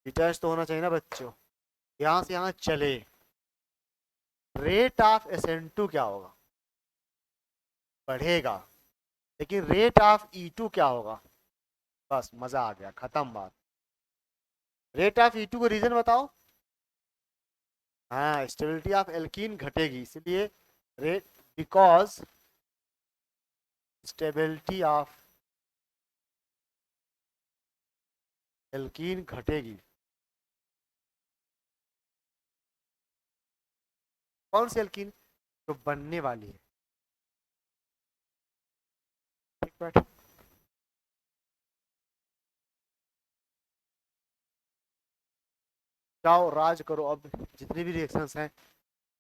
बीटाच तो होना चाहिए ना बच्चों। यहाँ से यहाँ चले, रेट ऑफ SN2 क्या होगा? बढ़ेगा। लेकिन रेट ऑफ E2 क्या होगा? बस मजा आ गया, खत्म बात। रेट ऑफ E2 को रीजन बताओ। हाँ, स्टेबिलिटी ऑफ एल्कीन घटेगी, इसलिए rate, because stability of alkene घटेगी। कौन सी एल्कीन? जो बनने वाली है। ठीक बैठ। जाओ राज करो अब, जितनी भी रिएक्शंस हैं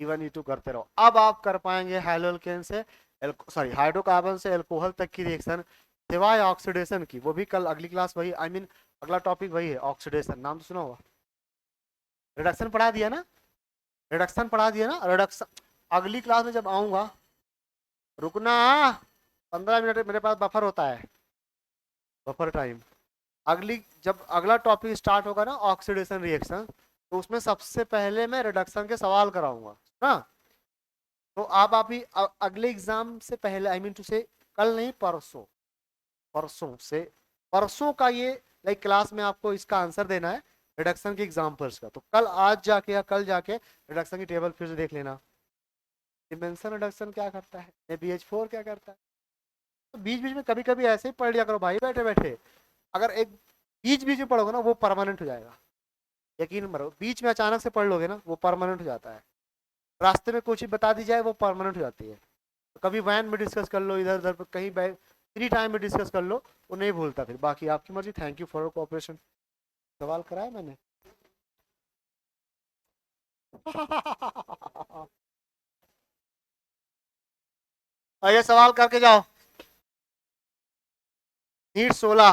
E1 E2 करते रहो। अब आप कर पाएंगे हैलोल्केन से, सॉरी हाइड्रोकार्बन से अल्कोहल तक की रिएक्शन, सिवाय ऑक्सीडेशन की। वो भी कल अगली क्लास वही, आई मीन अगला टॉपिक वही है, ऑक्सीडेशन। नाम तो सुना होगा। रिडक्शन पढ़ा दिया ना, रिडक्शन पढ़ा दिया ना, रिडक्शन। अगली क्लास में जब आऊंगा, रुकना, 15 मिनट मेरे पास बफर होता है, बफर टाइम। अगली जब अगला टॉपिक स्टार्ट होगा ना, ऑक्सीडेशन रिएक्शन, तो उसमें सबसे पहले मैं रिडक्शन के सवाल कराऊंगा ना। तो आप ही अगले एग्जाम से पहले, आई मीन टू से, कल नहीं परसों, परसों से, परसों का ये लाइक क्लास में आपको इसका आंसर देना है रिडक्शन के एग्जांपल्स का। तो कल आज जाके या कल जाके रिडक्शन की टेबल फिर से देख लेना। डिमेंशन रिडक्शन क्या करता है, BH4 क्या करता है। तो बीच बीच में कभी कभी ऐसे ही पढ़ लिया करो भाई, बैठे बैठे। अगर एक बीच बीच में पढ़ोगे ना, वो परमानेंट हो जाएगा। यकीन मरो, बीच में अचानक से पढ़ लोगे ना, वो परमानेंट हो जाता है। रास्ते में कुछ ही बता दी जाए, वो परमानेंट हो जाती है। तो कभी वैन में डिस्कस कर लो, इधर उधर कहीं फ्री टाइम में डिस्कस कर लो, वो नहीं भूलता फिर। बाकी आपकी मर्जी। Thank you for cooperation. सवाल कराया मैंने। आइए सवाल करके जाओ। नीट 16।